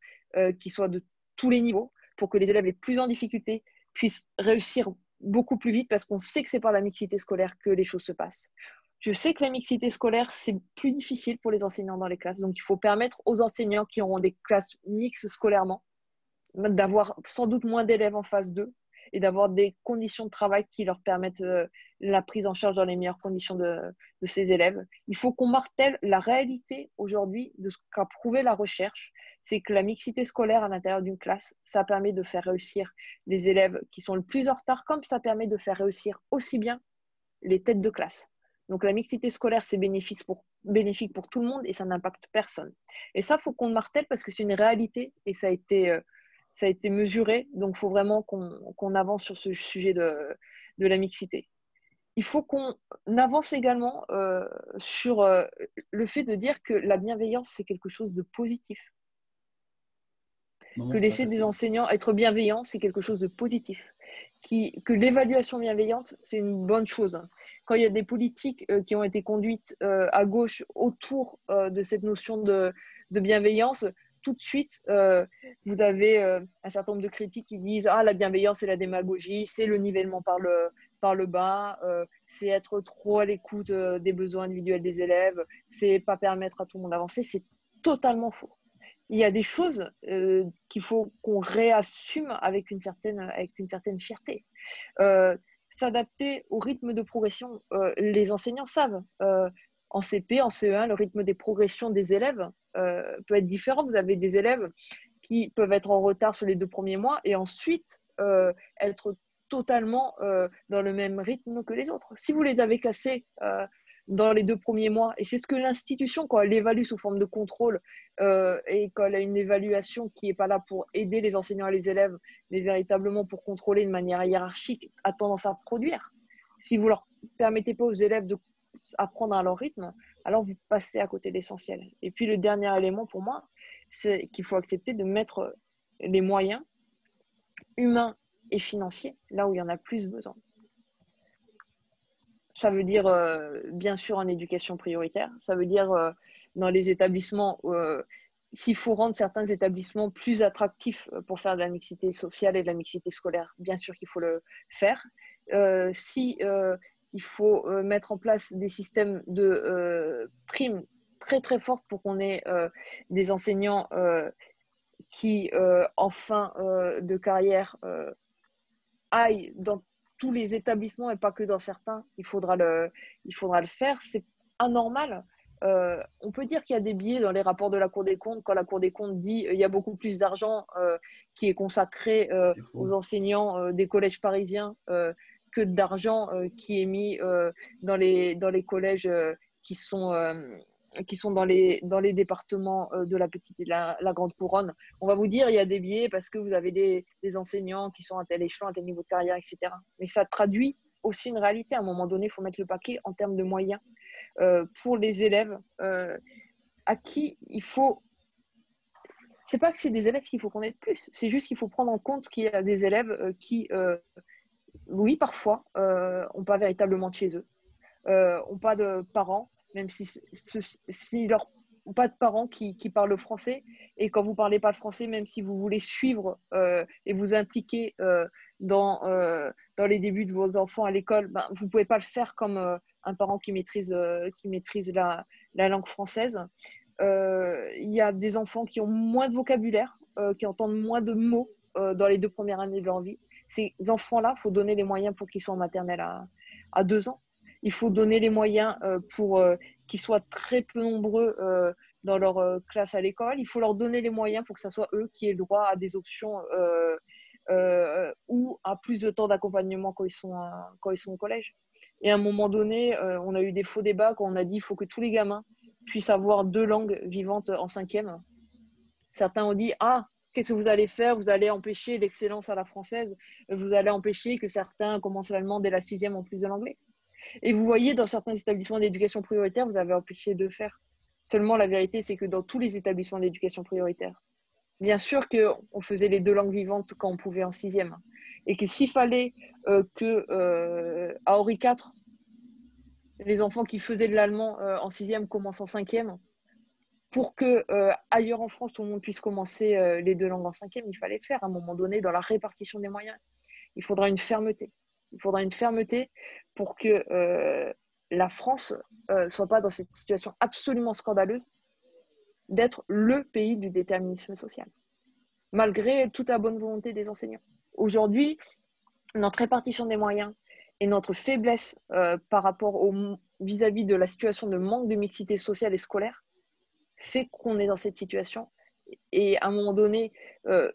qui soient de tous les niveaux pour que les élèves les plus en difficulté puissent réussir beaucoup plus vite, parce qu'on sait que c'est par la mixité scolaire que les choses se passent. Je sais que la mixité scolaire, c'est plus difficile pour les enseignants dans les classes. Donc, il faut permettre aux enseignants qui auront des classes mixtes scolairement d'avoir sans doute moins d'élèves en phase 2 et d'avoir des conditions de travail qui leur permettent la prise en charge dans les meilleures conditions de ces élèves. Il faut qu'on martèle la réalité aujourd'hui de ce qu'a prouvé la recherche, c'est que la mixité scolaire à l'intérieur d'une classe, ça permet de faire réussir les élèves qui sont le plus en retard, comme ça permet de faire réussir aussi bien les têtes de classe. Donc la mixité scolaire, c'est bénéfique pour tout le monde et ça n'impacte personne. Et ça, il faut qu'on martèle parce que c'est une réalité et ça a été mesuré. Donc il faut vraiment qu'on avance sur ce sujet de la mixité. Il faut qu'on avance également sur le fait de dire que la bienveillance, c'est quelque chose de positif. Que laisser des enseignants être bienveillants, c'est quelque chose de positif. Que l'évaluation bienveillante, c'est une bonne chose. Quand il y a des politiques qui ont été conduites à gauche autour de cette notion de bienveillance, tout de suite, vous avez un certain nombre de critiques qui disent « Ah, la bienveillance, c'est la démagogie, c'est le nivellement par le bas, c'est être trop à l'écoute des besoins individuels des élèves, c'est pas permettre à tout le monde d'avancer. » C'est totalement faux. il y a des choses qu'il faut qu'on réassume avec une certaine fierté. S'adapter au rythme de progression, les enseignants savent. En CP, en CE1, le rythme des progressions des élèves peut être différent. Vous avez des élèves qui peuvent être en retard sur les 2 premiers mois et ensuite être totalement dans le même rythme que les autres. Si vous les avez cassés dans les 2 premiers mois, et c'est ce que l'institution, quand elle évalue sous forme de contrôle et quand elle a une évaluation qui n'est pas là pour aider les enseignants et les élèves, mais véritablement pour contrôler de manière hiérarchique, a tendance à produire. Si vous ne leur permettez pas aux élèves d'apprendre à leur rythme, alors vous passez à côté de l'essentiel. Et puis le dernier élément pour moi, c'est qu'il faut accepter de mettre les moyens humains et financiers là où il y en a plus besoin. Ça veut dire, bien sûr, en éducation prioritaire. Ça veut dire dans les établissements, s'il faut rendre certains établissements plus attractifs pour faire de la mixité sociale et de la mixité scolaire, bien sûr qu'il faut le faire. Si il faut mettre en place des systèmes de primes très très fortes pour qu'on ait des enseignants qui, en fin de carrière, aillent dans tous les établissements et pas que dans certains, il faudra le faire. C'est anormal. On peut dire qu'il y a des biais dans les rapports de la Cour des comptes quand la Cour des comptes dit il y a beaucoup plus d'argent qui est consacré aux enseignants des collèges parisiens que d'argent qui est mis dans les collèges qui sont dans les départements de la petite et de la grande couronne. On va vous dire il y a des biais parce que vous avez des enseignants qui sont à tel échelon, à tel niveau de carrière, etc. Mais ça traduit aussi une réalité. À un moment donné, il faut mettre le paquet en termes de moyens pour les élèves à qui il faut... C'est pas que c'est des élèves qu'il faut qu'on aide plus, c'est juste qu'il faut prendre en compte qu'il y a des élèves qui, oui, parfois, n'ont pas véritablement de chez eux, n'ont pas de parents, même si leur pas de parents qui parlent français. Et quand vous ne parlez pas le français, même si vous voulez suivre et vous impliquer dans les débuts de vos enfants à l'école, ben, vous ne pouvez pas le faire comme un parent qui maîtrise la langue française. Il y a des enfants qui ont moins de vocabulaire, qui entendent moins de mots dans les 2 premières années de leur vie. Ces enfants-là, il faut donner les moyens pour qu'ils soient en maternelle à 2 ans. Il faut donner les moyens pour qu'ils soient très peu nombreux dans leur classe à l'école. Il faut leur donner les moyens pour que ce soit eux qui aient le droit à des options ou à plus de temps d'accompagnement quand ils sont au collège. Et à un moment donné, on a eu des faux débats quand on a dit qu'il faut que tous les gamins puissent avoir 2 langues vivantes en 5e. Certains ont dit « Ah, qu'est-ce que vous allez faire? Vous allez empêcher l'excellence à la française. Vous allez empêcher que certains commencent l'allemand dès la 6e en plus de l'anglais. » Et vous voyez, dans certains établissements d'éducation prioritaire, vous avez empêché de faire. Seulement, la vérité, c'est que dans tous les établissements d'éducation prioritaire, bien sûr qu'on faisait les 2 langues vivantes quand on pouvait en 6e. Et que s'il fallait à Henri IV, les enfants qui faisaient de l'allemand en 6e commencent en 5e, pour que ailleurs en France, tout le monde puisse commencer les 2 langues en 5e, il fallait le faire à un moment donné dans la répartition des moyens. Il faudra une fermeté. Il faudra une fermeté pour que la France ne soit pas dans cette situation absolument scandaleuse d'être le pays du déterminisme social, malgré toute la bonne volonté des enseignants. Aujourd'hui, notre répartition des moyens et notre faiblesse par rapport vis-à-vis de la situation de manque de mixité sociale et scolaire fait qu'on est dans cette situation. Et à un moment donné,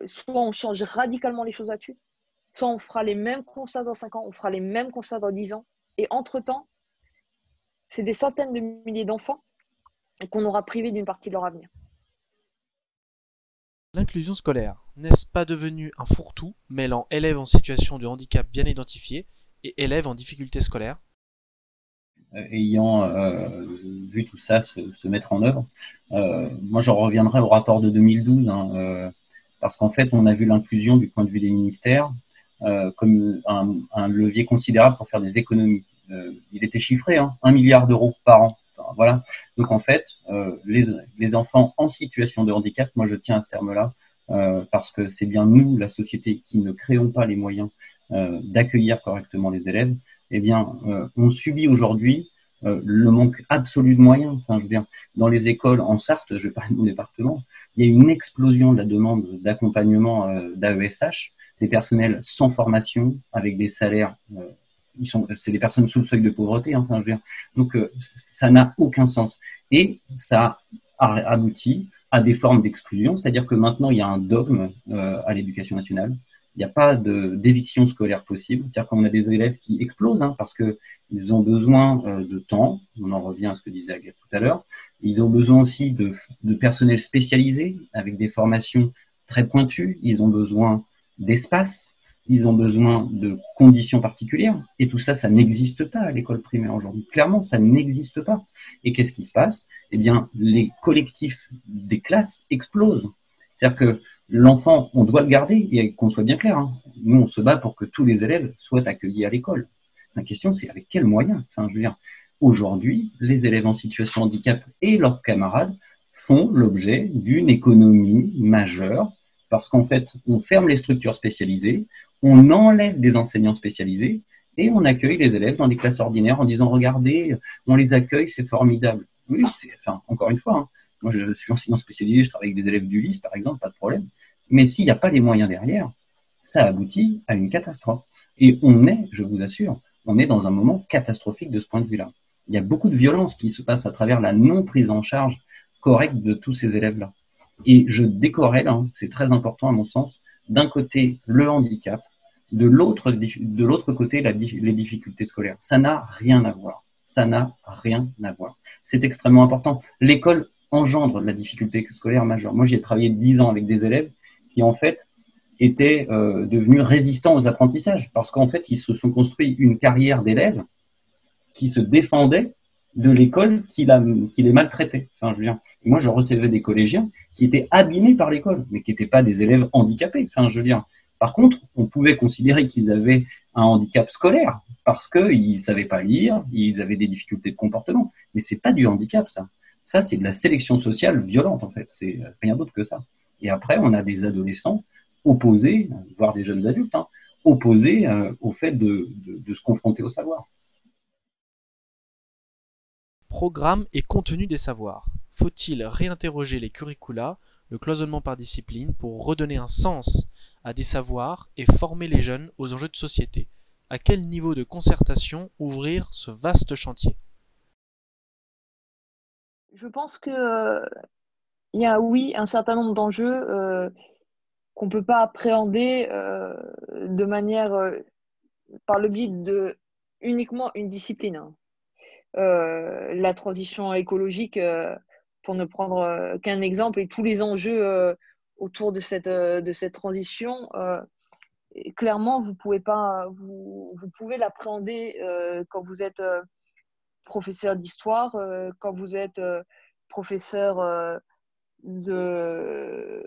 soit on change radicalement les choses là-dessus, soit on fera les mêmes constats dans 5 ans, on fera les mêmes constats dans 10 ans. Et entre-temps, c'est des centaines de milliers d'enfants qu'on aura privés d'une partie de leur avenir. L'inclusion scolaire, n'est-ce pas devenu un fourre-tout mêlant élèves en situation de handicap bien identifiés et élèves en difficulté scolaire? Ayant vu tout ça se mettre en œuvre, moi j'en reviendrai au rapport de 2012, parce qu'en fait on a vu l'inclusion du point de vue des ministères comme un levier considérable pour faire des économies. Il était chiffré, 1 milliard d'euros par an. Enfin, voilà. Donc en fait, les enfants en situation de handicap, moi je tiens à ce terme-là, parce que c'est bien nous, la société, qui ne créons pas les moyens d'accueillir correctement les élèves. Eh bien, on subit aujourd'hui le manque absolu de moyens. Enfin, je veux dire, dans les écoles en Sarthe, je vais parler de mon département, il y a une explosion de la demande d'accompagnement d'AESH, des personnels sans formation, avec des salaires, c'est des personnes sous le seuil de pauvreté. Enfin, je veux dire, donc ça n'a aucun sens. Et ça aboutit à des formes d'exclusion, c'est-à-dire que maintenant il y a un dogme à l'éducation nationale. Il n'y a pas d'éviction scolaire possible. C'est-à-dire qu'on a des élèves qui explosent parce qu'ils ont besoin de temps. On en revient à ce que disait Agathe tout à l'heure. Ils ont besoin aussi de personnel spécialisé avec des formations très pointues. Ils ont besoin d'espace. Ils ont besoin de conditions particulières. Et tout ça, ça n'existe pas à l'école primaire aujourd'hui. Clairement, ça n'existe pas. Et qu'est-ce qui se passe? Eh bien, les collectifs des classes explosent. C'est-à-dire que l'enfant, on doit le garder, et qu'on soit bien clair. Nous, on se bat pour que tous les élèves soient accueillis à l'école. La question, c'est avec quels moyens? Enfin, je veux dire, aujourd'hui, les élèves en situation de handicap et leurs camarades font l'objet d'une économie majeure, parce qu'en fait, on ferme les structures spécialisées, on enlève des enseignants spécialisés, et on accueille les élèves dans des classes ordinaires en disant, regardez, on les accueille, c'est formidable. Oui, enfin, encore une fois, moi, je suis enseignant spécialisé, je travaille avec des élèves du lycée, par exemple, pas de problème. Mais s'il n'y a pas les moyens derrière, ça aboutit à une catastrophe. Et on est, je vous assure, on est dans un moment catastrophique de ce point de vue-là. Il y a beaucoup de violence qui se passe à travers la non prise en charge correcte de tous ces élèves-là. Et je décorrèle, c'est très important à mon sens, d'un côté le handicap, de l'autre côté les difficultés scolaires. Ça n'a rien à voir. Ça n'a rien à voir. C'est extrêmement important. L'école engendre la difficulté scolaire majeure. Moi, j'ai travaillé 10 ans avec des élèves qui, en fait, étaient devenus résistants aux apprentissages parce qu'en fait, ils se sont construits une carrière d'élèves qui se défendaient de l'école qui les maltraitait. Enfin, je veux dire, moi, je recevais des collégiens qui étaient abîmés par l'école, mais qui n'étaient pas des élèves handicapés. Enfin, je veux dire, par contre, on pouvait considérer qu'ils avaient un handicap scolaire parce qu'ils ne savaient pas lire, ils avaient des difficultés de comportement. Mais c'est pas du handicap, ça. Ça, c'est de la sélection sociale violente, en fait. C'est rien d'autre que ça. Et après, on a des adolescents opposés, voire des jeunes adultes, opposés au fait de se confronter au savoir. Programme et contenu des savoirs. Faut-il réinterroger les curricula, le cloisonnement par discipline, pour redonner un sens à des savoirs et former les jeunes aux enjeux de société? À quel niveau de concertation ouvrir ce vaste chantier? Je pense que il y a, oui, un certain nombre d'enjeux qu'on ne peut pas appréhender de manière par le biais de uniquement une discipline. La transition écologique, pour ne prendre qu'un exemple, et tous les enjeux autour de cette transition, clairement, vous pouvez pas, vous pouvez l'appréhender quand vous êtes professeur d'histoire, quand vous êtes professeur de,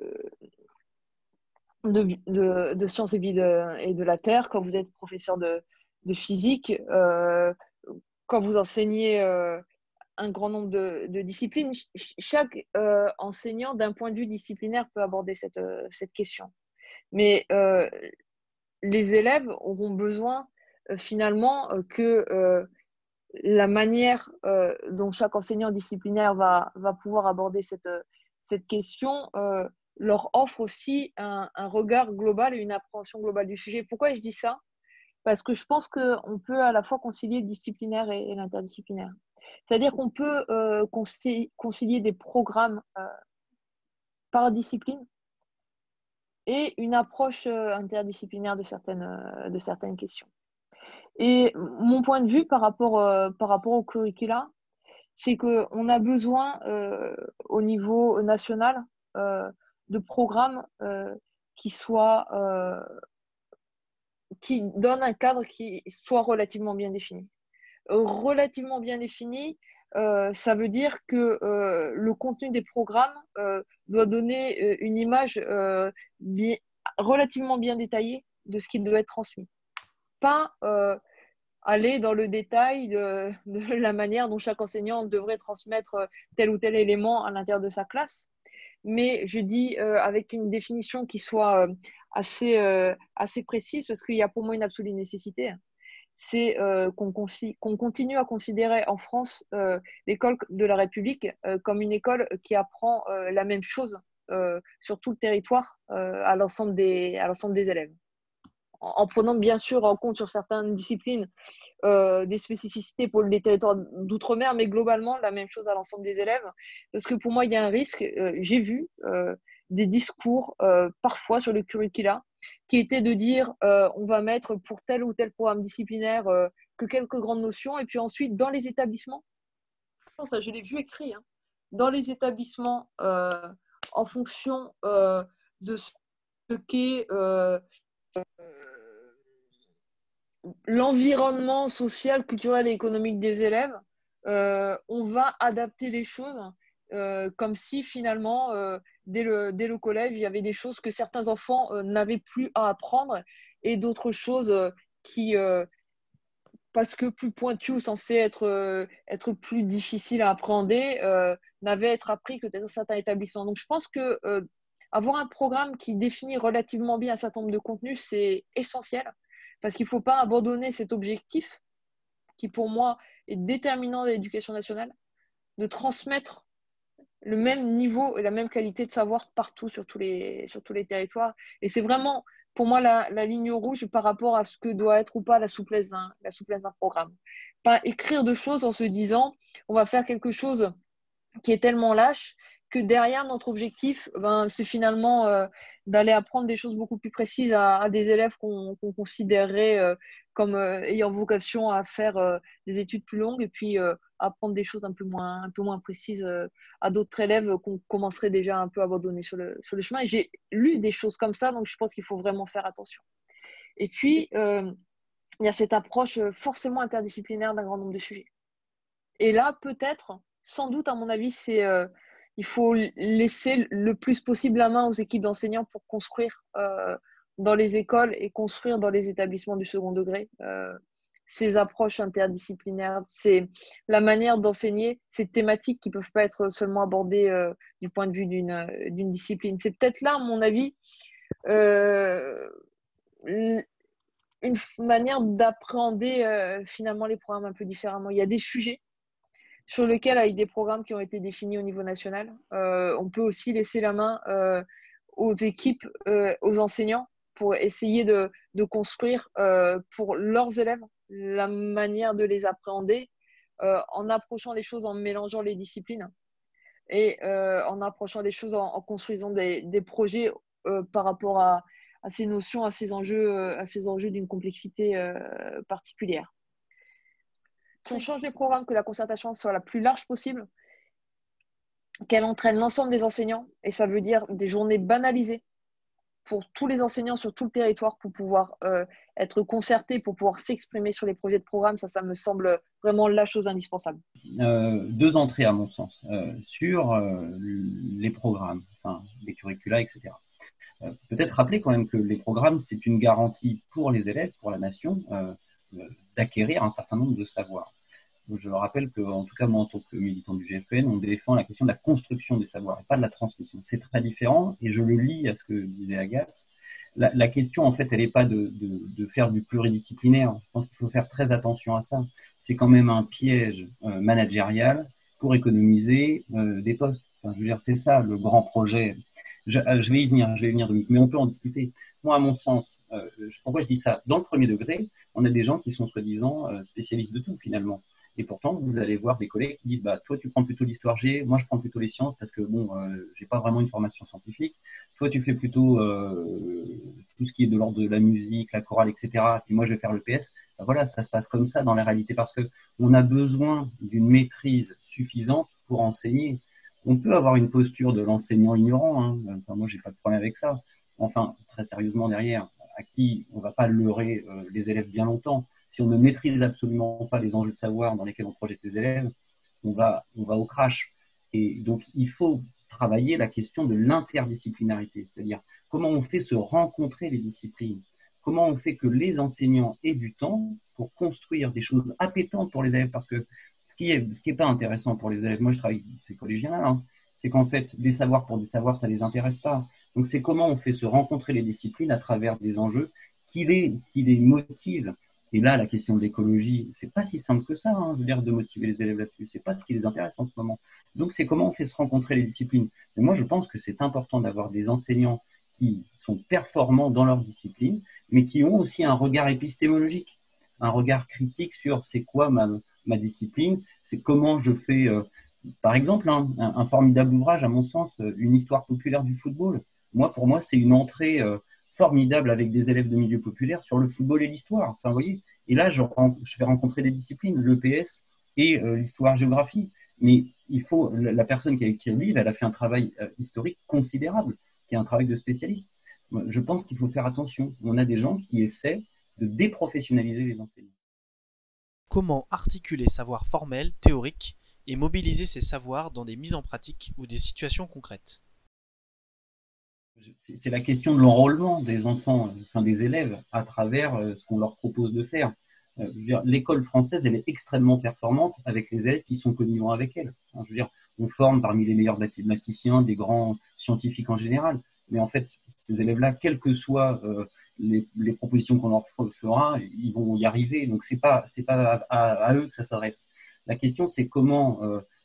de sciences et vie et de la Terre, quand vous êtes professeur de physique, quand vous enseignez un grand nombre de disciplines. Chaque enseignant, d'un point de vue disciplinaire, peut aborder cette question. Mais les élèves auront besoin finalement que la manière dont chaque enseignant disciplinaire va pouvoir aborder cette question leur offre aussi un regard global et une appréhension globale du sujet. Pourquoi je dis ça? Parce que je pense qu'on peut à la fois concilier le disciplinaire et l'interdisciplinaire. C'est-à-dire qu'on peut concilier des programmes par discipline et une approche interdisciplinaire de certaines questions. Et mon point de vue par rapport au curricula, c'est qu'on a besoin au niveau national de programmes qui donnent un cadre qui soit relativement bien défini. Relativement bien défini, ça veut dire que le contenu des programmes doit donner une image relativement bien détaillée de ce qui doit être transmis. Pas aller dans le détail de la manière dont chaque enseignant devrait transmettre tel ou tel élément à l'intérieur de sa classe, mais je dis avec une définition qui soit assez précise, parce qu'il y a pour moi une absolue nécessité. c'est qu'on continue à considérer en France l'école de la République comme une école qui apprend la même chose sur tout le territoire à l'ensemble des élèves. En prenant bien sûr en compte sur certaines disciplines des spécificités pour les territoires d'outre-mer, mais globalement la même chose à l'ensemble des élèves. Parce que pour moi, il y a un risque. J'ai vu des discours parfois sur le curricula qui étaient de dire on va mettre pour tel ou tel programme disciplinaire que quelques grandes notions, et puis ensuite dans les établissements, ça je l'ai vu écrit, hein, dans les établissements en fonction de ce qu'est l'environnement social, culturel et économique des élèves, on va adapter les choses comme si finalement, dès le collège, il y avait des choses que certains enfants n'avaient plus à apprendre et d'autres choses qui, parce que plus pointues ou censées être plus difficiles à appréhender, n'avaient à être appris que dans certains établissements. Donc je pense que avoir un programme qui définit relativement bien un certain nombre de contenus, c'est essentiel. Parce qu'il ne faut pas abandonner cet objectif qui, pour moi, est déterminant de l'éducation nationale, de transmettre le même niveau et la même qualité de savoir partout sur tous les territoires. Et c'est vraiment, pour moi, la ligne rouge par rapport à ce que doit être ou pas la souplesse d'un programme. Pas écrire de choses en se disant on va faire quelque chose qui est tellement lâche que derrière notre objectif, c'est finalement d'aller apprendre des choses beaucoup plus précises à des élèves qu'on considérerait comme ayant vocation à faire des études plus longues, et puis apprendre des choses un peu moins précises à d'autres élèves qu'on commencerait déjà un peu à abandonner sur le chemin. Et j'ai lu des choses comme ça, donc je pense qu'il faut vraiment faire attention. Et puis, il y a cette approche forcément interdisciplinaire d'un grand nombre de sujets. Et là, peut-être, sans doute, à mon avis, il faut laisser le plus possible la main aux équipes d'enseignants pour construire dans les écoles et construire dans les établissements du second degré ces approches interdisciplinaires. C'est la manière d'enseigner ces thématiques qui ne peuvent pas être seulement abordées du point de vue d'une discipline. C'est peut-être là, à mon avis, une manière d'appréhender finalement les programmes un peu différemment. Il y a des sujets sur lesquels, avec des programmes qui ont été définis au niveau national, on peut aussi laisser la main aux équipes, aux enseignants, pour essayer de construire pour leurs élèves la manière de les appréhender en approchant les choses, en mélangeant les disciplines et en approchant les choses, en construisant des projets par rapport à ces notions, à ces enjeux d'une complexité particulière. Si on change les programmes, que la concertation soit la plus large possible, qu'elle entraîne l'ensemble des enseignants, et ça veut dire des journées banalisées pour tous les enseignants sur tout le territoire pour pouvoir être concertés, pour pouvoir s'exprimer sur les projets de programme, ça me semble vraiment la chose indispensable. Deux entrées à mon sens sur les programmes, enfin les curricula, etc. Peut-être rappeler quand même que les programmes, c'est une garantie pour les élèves, pour la nation, d'acquérir un certain nombre de savoirs. Je rappelle que, en tout cas, moi, en tant que militant du GFEN, on défend la question de la construction des savoirs et pas de la transmission. C'est très différent, et je le lis à ce que disait Agathe. La question, en fait, elle n'est pas de faire du pluridisciplinaire. Je pense qu'il faut faire très attention à ça. C'est quand même un piège managérial pour économiser des postes. Enfin, je veux dire, c'est ça le grand projet. Je vais y venir, mais on peut en discuter. Moi, à mon sens, pourquoi je dis ça? Dans le premier degré, on a des gens qui sont soi-disant spécialistes de tout, finalement. Et pourtant, vous allez voir des collègues qui disent toi, tu prends plutôt l'histoire G, moi, je prends plutôt les sciences parce que j'ai pas vraiment une formation scientifique. Toi, tu fais plutôt tout ce qui est de l'ordre de la musique, la chorale, etc. Puis moi, je vais faire le PS. Voilà, ça se passe comme ça dans la réalité parce que on a besoin d'une maîtrise suffisante pour enseigner. On peut avoir une posture de l'enseignant ignorant. Hein. Enfin, moi, j'ai pas de problème avec ça. Enfin, très sérieusement derrière, à qui on va pas leurrer les élèves bien longtemps. Si on ne maîtrise absolument pas les enjeux de savoir dans lesquels on projette les élèves, on va au crash. Et donc, il faut travailler la question de l'interdisciplinarité, c'est-à-dire comment on fait se rencontrer les disciplines, comment on fait que les enseignants aient du temps pour construire des choses appétantes pour les élèves, parce que ce qui est pas intéressant pour les élèves, moi je travaille avec ces collégiens-là, hein, c'est qu'en fait, des savoirs pour des savoirs, ça les intéresse pas. Donc, c'est comment on fait se rencontrer les disciplines à travers des enjeux qui les motivent Et là, la question de l'écologie, c'est pas si simple que ça, hein, je veux dire, de motiver les élèves là-dessus. C'est pas ce qui les intéresse en ce moment. Donc, c'est comment on fait se rencontrer les disciplines. Et moi, je pense que c'est important d'avoir des enseignants qui sont performants dans leur discipline, mais qui ont aussi un regard épistémologique, un regard critique sur c'est quoi ma discipline, c'est comment je fais, par exemple, hein, un formidable ouvrage, à mon sens, une histoire populaire du football. Moi, pour moi, c'est une entrée formidable avec des élèves de milieu populaire sur le football et l'histoire. Enfin, vous voyez. Et là, je fais rencontrer des disciplines, l'EPS et l'histoire-géographie. Mais il faut, la personne qui a écrit le livre, elle a fait un travail historique considérable, qui est un travail de spécialiste. Je pense qu'il faut faire attention. On a des gens qui essaient de déprofessionnaliser les enseignants. Comment articuler savoir formel, théorique, et mobiliser ces savoirs dans des mises en pratique ou des situations concrètes? C'est la question de l'enrôlement des enfants, enfin des élèves, à travers ce qu'on leur propose de faire. L'école française, elle est extrêmement performante avec les élèves qui sont connivents avec elle. Je veux dire, on forme parmi les meilleurs mathématiciens, des grands scientifiques en général. Mais en fait, ces élèves-là, quelles que soient les propositions qu'on leur fera, ils vont y arriver. Donc, c'est pas à eux que ça s'adresse. La question, c'est comment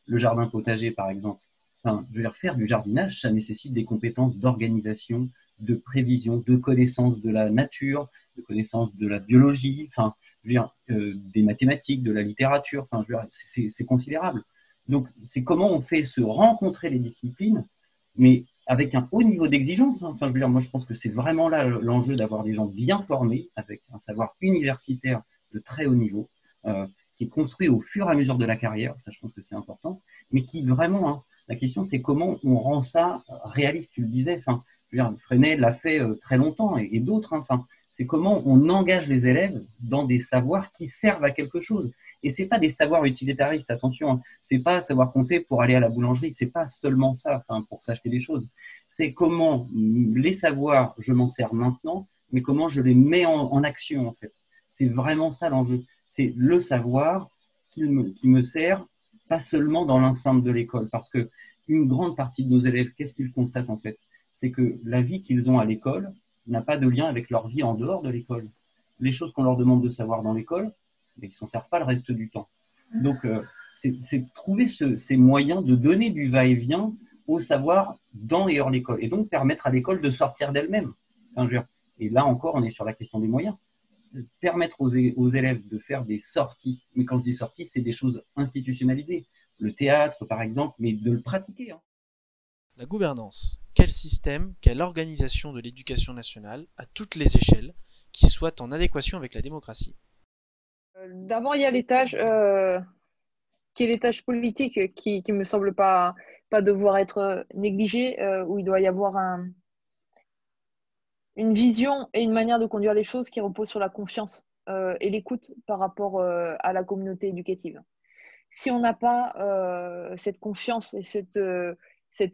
le jardin potager, par exemple. Enfin, je veux dire, faire du jardinage, ça nécessite des compétences d'organisation, de prévision, de connaissance de la nature, de connaissance de la biologie, enfin, je veux dire, des mathématiques, de la littérature, enfin, je veux dire, c'est considérable. Donc, c'est comment on fait se rencontrer les disciplines, mais avec un haut niveau d'exigence. Hein. Enfin, je veux dire, moi, je pense que c'est vraiment là l'enjeu d'avoir des gens bien formés, avec un savoir universitaire de très haut niveau, qui est construit au fur et à mesure de la carrière, ça, je pense que c'est important, mais qui vraiment, hein, la question, c'est comment on rend ça réaliste. Tu le disais, enfin, Freinet l'a fait très longtemps et d'autres. Hein, enfin, c'est comment on engage les élèves dans des savoirs qui servent à quelque chose. Et c'est pas des savoirs utilitaristes, attention. Hein, c'est pas savoir compter pour aller à la boulangerie. C'est pas seulement ça, enfin, pour s'acheter des choses. C'est comment les savoirs, je m'en sers maintenant, mais comment je les mets en action en fait. C'est vraiment ça l'enjeu. C'est le savoir qui me sert pas seulement dans l'enceinte de l'école, parce que une grande partie de nos élèves, qu'est-ce qu'ils constatent en fait? C'est que la vie qu'ils ont à l'école n'a pas de lien avec leur vie en dehors de l'école. Les choses qu'on leur demande de savoir dans l'école, ils ne s'en servent pas le reste du temps. Donc, c'est trouver ces moyens de donner du va-et-vient au savoir dans et hors l'école, et donc permettre à l'école de sortir d'elle-même. Enfin, et là encore, on est sur la question des moyens. Permettre aux élèves de faire des sorties. Mais quand je dis sorties, c'est des choses institutionnalisées. Le théâtre, par exemple, mais de le pratiquer. Hein. La gouvernance. Quel système, quelle organisation de l'éducation nationale, à toutes les échelles, qui soit en adéquation avec la démocratie? D'abord, il y a l'étage qui est l'étage politique qui me semble pas devoir être négligé, où il doit y avoir une vision et une manière de conduire les choses qui repose sur la confiance et l'écoute par rapport à la communauté éducative. Si on n'a pas cette confiance et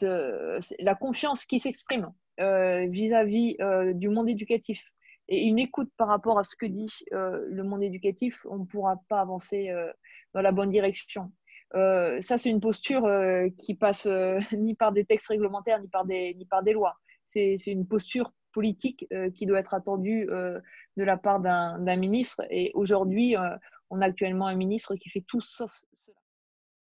la confiance qui s'exprime vis-à-vis du monde éducatif et une écoute par rapport à ce que dit le monde éducatif, on ne pourra pas avancer dans la bonne direction. Ça, c'est une posture qui passe ni par des textes réglementaires, ni par des lois. C'est une posture politique qui doit être attendue de la part d'un ministre. Et aujourd'hui, on a actuellement un ministre qui fait tout sauf cela.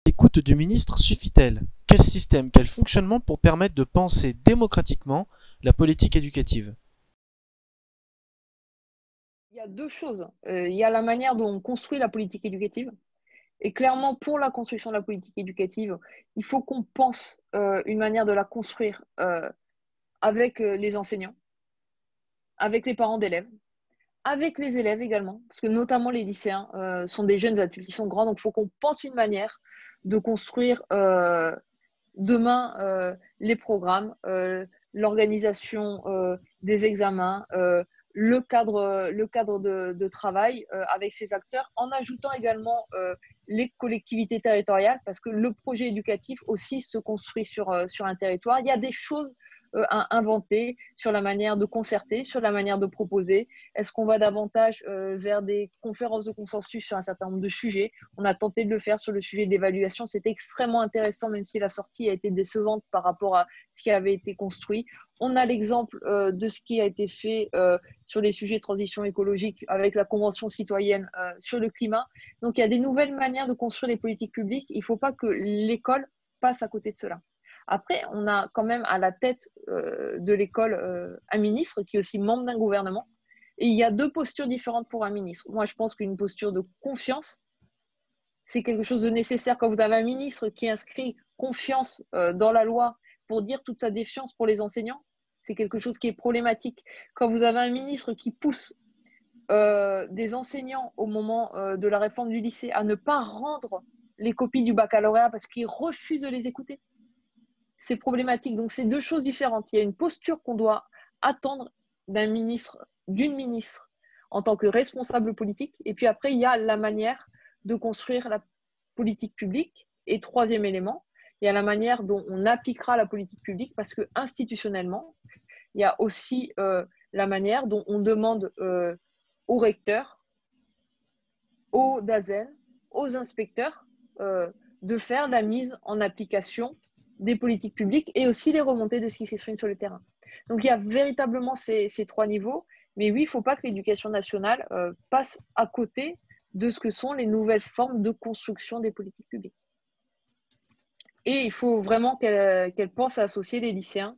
L'écoute du ministre suffit-elle? Quel système, quel fonctionnement pour permettre de penser démocratiquement la politique éducative? Il y a deux choses. Il y a la manière dont on construit la politique éducative. Et clairement, pour la construction de la politique éducative, il faut qu'on pense une manière de la construire avec les enseignants, avec les parents d'élèves, avec les élèves également, parce que notamment les lycéens sont des jeunes adultes, ils sont grands, donc il faut qu'on pense une manière de construire demain les programmes, l'organisation des examens, le cadre de travail avec ces acteurs, en ajoutant également les collectivités territoriales, parce que le projet éducatif aussi se construit sur un territoire. Il y a des choses à inventer, sur la manière de concerter, sur la manière de proposer. Est-ce qu'on va davantage vers des conférences de consensus sur un certain nombre de sujets? On a tenté de le faire sur le sujet de l'évaluation. C'était extrêmement intéressant, même si la sortie a été décevante par rapport à ce qui avait été construit. On a l'exemple de ce qui a été fait sur les sujets de transition écologique avec la Convention citoyenne sur le climat. Donc, il y a des nouvelles manières de construire les politiques publiques. Il ne faut pas que l'école passe à côté de cela. Après, on a quand même à la tête de l'école un ministre qui est aussi membre d'un gouvernement. Et il y a deux postures différentes pour un ministre. Moi, je pense qu'une posture de confiance, c'est quelque chose de nécessaire. Quand vous avez un ministre qui inscrit confiance dans la loi pour dire toute sa défiance pour les enseignants, c'est quelque chose qui est problématique. Quand vous avez un ministre qui pousse des enseignants au moment de la réforme du lycée à ne pas rendre les copies du baccalauréat parce qu'ils refusent de les écouter, c'est problématique. Donc, c'est deux choses différentes. Il y a une posture qu'on doit attendre d'un ministre, d'une ministre en tant que responsable politique. Et puis après, il y a la manière de construire la politique publique. Et troisième élément, il y a la manière dont on appliquera la politique publique parce que institutionnellement, il y a aussi la manière dont on demande aux recteurs, aux DAZEN, aux inspecteurs de faire la mise en application des politiques publiques et aussi les remontées de ce qui s'exprime sur le terrain. Donc, il y a véritablement ces trois niveaux. Mais oui, il ne faut pas que l'éducation nationale passe à côté de ce que sont les nouvelles formes de construction des politiques publiques. Et il faut vraiment qu'elle pense à associer les lycéens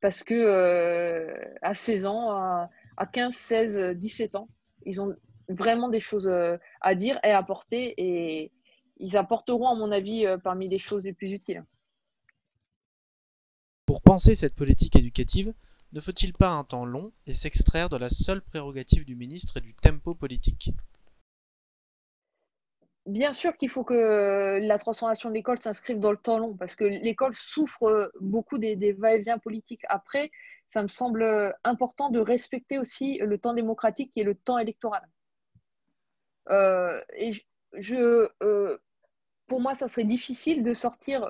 parce que à 16 ans, à 15, 16, 17 ans, ils ont vraiment des choses à dire et à apporter et ils apporteront, à mon avis, parmi les choses les plus utiles. Pour penser cette politique éducative, ne faut-il pas un temps long et s'extraire de la seule prérogative du ministre et du tempo politique? Bien sûr qu'il faut que la transformation de l'école s'inscrive dans le temps long, parce que l'école souffre beaucoup des va-et-vient politiques. Après, ça me semble important de respecter aussi le temps démocratique qui est le temps électoral. Pour moi, ça serait difficile de sortir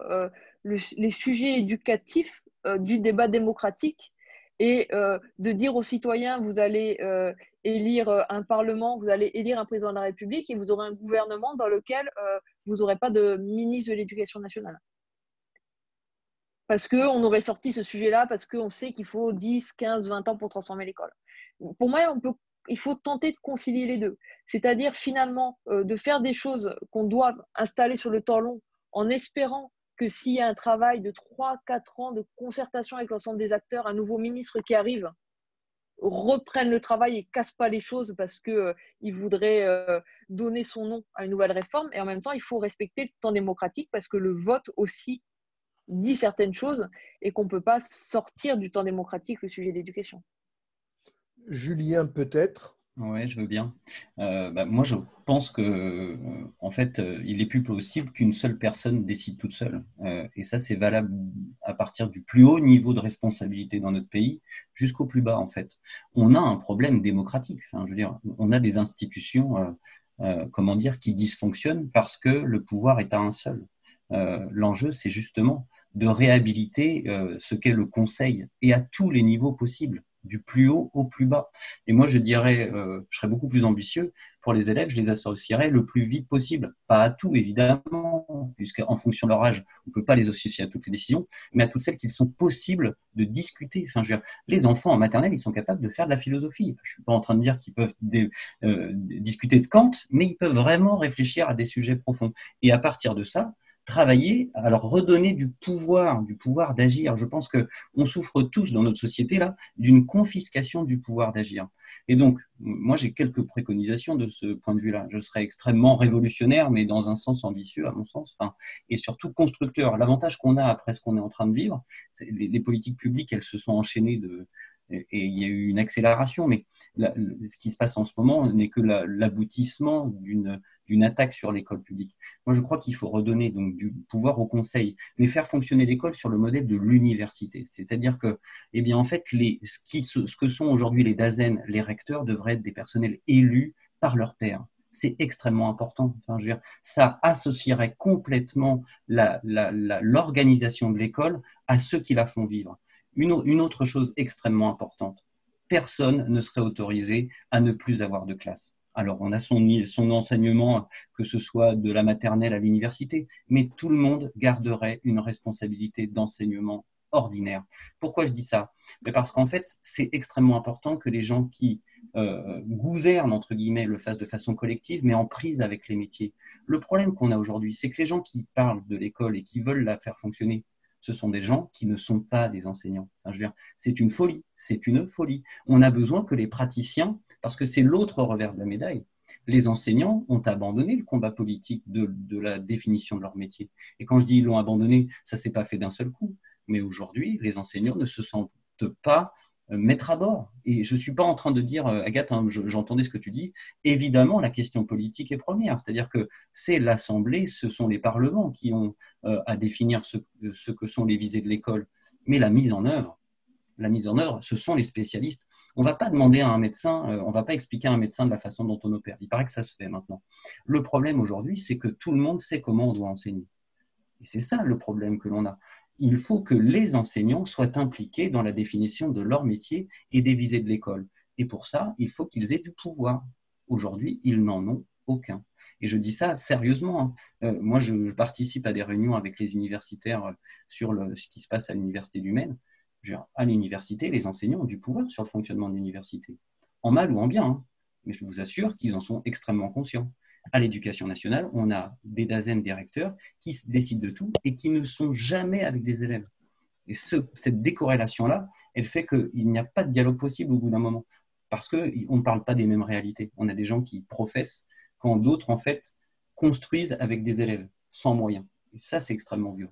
les sujets éducatifs du débat démocratique et de dire aux citoyens, vous allez élire un parlement, vous allez élire un président de la République et vous aurez un gouvernement dans lequel vous n'aurez pas de ministre de l'Éducation nationale. Parce qu'on aurait sorti ce sujet-là, parce qu'on sait qu'il faut 10, 15, 20 ans pour transformer l'école. Pour moi, il faut tenter de concilier les deux. C'est-à-dire finalement de faire des choses qu'on doit installer sur le temps long en espérant que s'il y a un travail de 3-4 ans de concertation avec l'ensemble des acteurs, un nouveau ministre qui arrive reprenne le travail et casse pas les choses parce qu'il voudrait donner son nom à une nouvelle réforme. Et en même temps, il faut respecter le temps démocratique parce que le vote aussi dit certaines choses et qu'on ne peut pas sortir du temps démocratique le sujet d'éducation. Julien, peut-être. Oui, je veux bien. Moi, je pense que, en fait, il est plus possible qu'une seule personne décide toute seule. Et ça, c'est valable à partir du plus haut niveau de responsabilité dans notre pays jusqu'au plus bas, en fait. On a un problème démocratique. Enfin, je veux dire, on a des institutions, comment dire, qui dysfonctionnent parce que le pouvoir est à un seul. L'enjeu, c'est justement de réhabiliter ce qu'est le conseil et à tous les niveaux possibles, du plus haut au plus bas. Et moi, je dirais, je serais beaucoup plus ambitieux. Pour les élèves, je les associerais le plus vite possible. Pas à tout, évidemment, puisqu'en fonction de leur âge, on ne peut pas les associer à toutes les décisions, mais à toutes celles qu'il sont possibles de discuter. Enfin, je veux dire, les enfants en maternelle, ils sont capables de faire de la philosophie. Je ne suis pas en train de dire qu'ils peuvent discuter de Kant, mais ils peuvent vraiment réfléchir à des sujets profonds. Et à partir de ça, travailler à leur redonner du pouvoir d'agir. Je pense que on souffre tous dans notre société là d'une confiscation du pouvoir d'agir. Et donc, moi, j'ai quelques préconisations de ce point de vue-là. Je serais extrêmement révolutionnaire, mais dans un sens ambitieux, à mon sens, et surtout constructeur. L'avantage qu'on a après ce qu'on est en train de vivre, c'est les politiques publiques, elles se sont enchaînées et il y a eu une accélération, mais ce qui se passe en ce moment n'est que l'aboutissement d'une attaque sur l'école publique. Moi, je crois qu'il faut redonner donc du pouvoir au conseil, mais faire fonctionner l'école sur le modèle de l'université. C'est-à-dire que, eh bien, en fait, ce que sont aujourd'hui les DAZEN, les recteurs, devraient être des personnels élus par leurs pairs. C'est extrêmement important. Enfin, je veux dire, ça associerait complètement l'organisation de l'école à ceux qui la font vivre. Une autre chose extrêmement importante, personne ne serait autorisé à ne plus avoir de classe. Alors, on a son enseignement, que ce soit de la maternelle à l'université, mais tout le monde garderait une responsabilité d'enseignement ordinaire. Pourquoi je dis ça? Parce qu'en fait, c'est extrêmement important que les gens qui gouvernent, entre guillemets, le fassent de façon collective, mais en prise avec les métiers. Le problème qu'on a aujourd'hui, c'est que les gens qui parlent de l'école et qui veulent la faire fonctionner, ce sont des gens qui ne sont pas des enseignants. Enfin, je veux dire, c'est une folie, c'est une folie. On a besoin que les praticiens, parce que c'est l'autre revers de la médaille, les enseignants ont abandonné le combat politique de la définition de leur métier. Et quand je dis ils l'ont abandonné, ça ne s'est pas fait d'un seul coup. Mais aujourd'hui, les enseignants ne se sentent pas mettre à bord. Et je ne suis pas en train de dire, Agathe, hein, j'entendais ce que tu dis, évidemment, la question politique est première. C'est-à-dire que c'est l'Assemblée, ce sont les parlements qui ont à définir ce que sont les visées de l'école. Mais la mise en œuvre, ce sont les spécialistes. On ne va pas demander à un médecin, on ne va pas expliquer à un médecin de la façon dont on opère. Il paraît que ça se fait maintenant. Le problème aujourd'hui, c'est que tout le monde sait comment on doit enseigner. Et c'est ça le problème que l'on a. Il faut que les enseignants soient impliqués dans la définition de leur métier et des visées de l'école. Et pour ça, il faut qu'ils aient du pouvoir. Aujourd'hui, ils n'en ont aucun. Et je dis ça sérieusement. Moi, je participe à des réunions avec les universitaires sur ce qui se passe à l'université du Maine. À l'université, les enseignants ont du pouvoir sur le fonctionnement de l'université. En mal ou en bien, hein. Mais je vous assure qu'ils en sont extrêmement conscients. À l'éducation nationale, on a des DAZEN, des recteurs qui décident de tout et qui ne sont jamais avec des élèves. Et cette décorrélation-là, elle fait qu'il n'y a pas de dialogue possible au bout d'un moment. Parce qu'on ne parle pas des mêmes réalités. On a des gens qui professent quand d'autres, en fait, construisent avec des élèves, sans moyens. Et ça, c'est extrêmement vieux.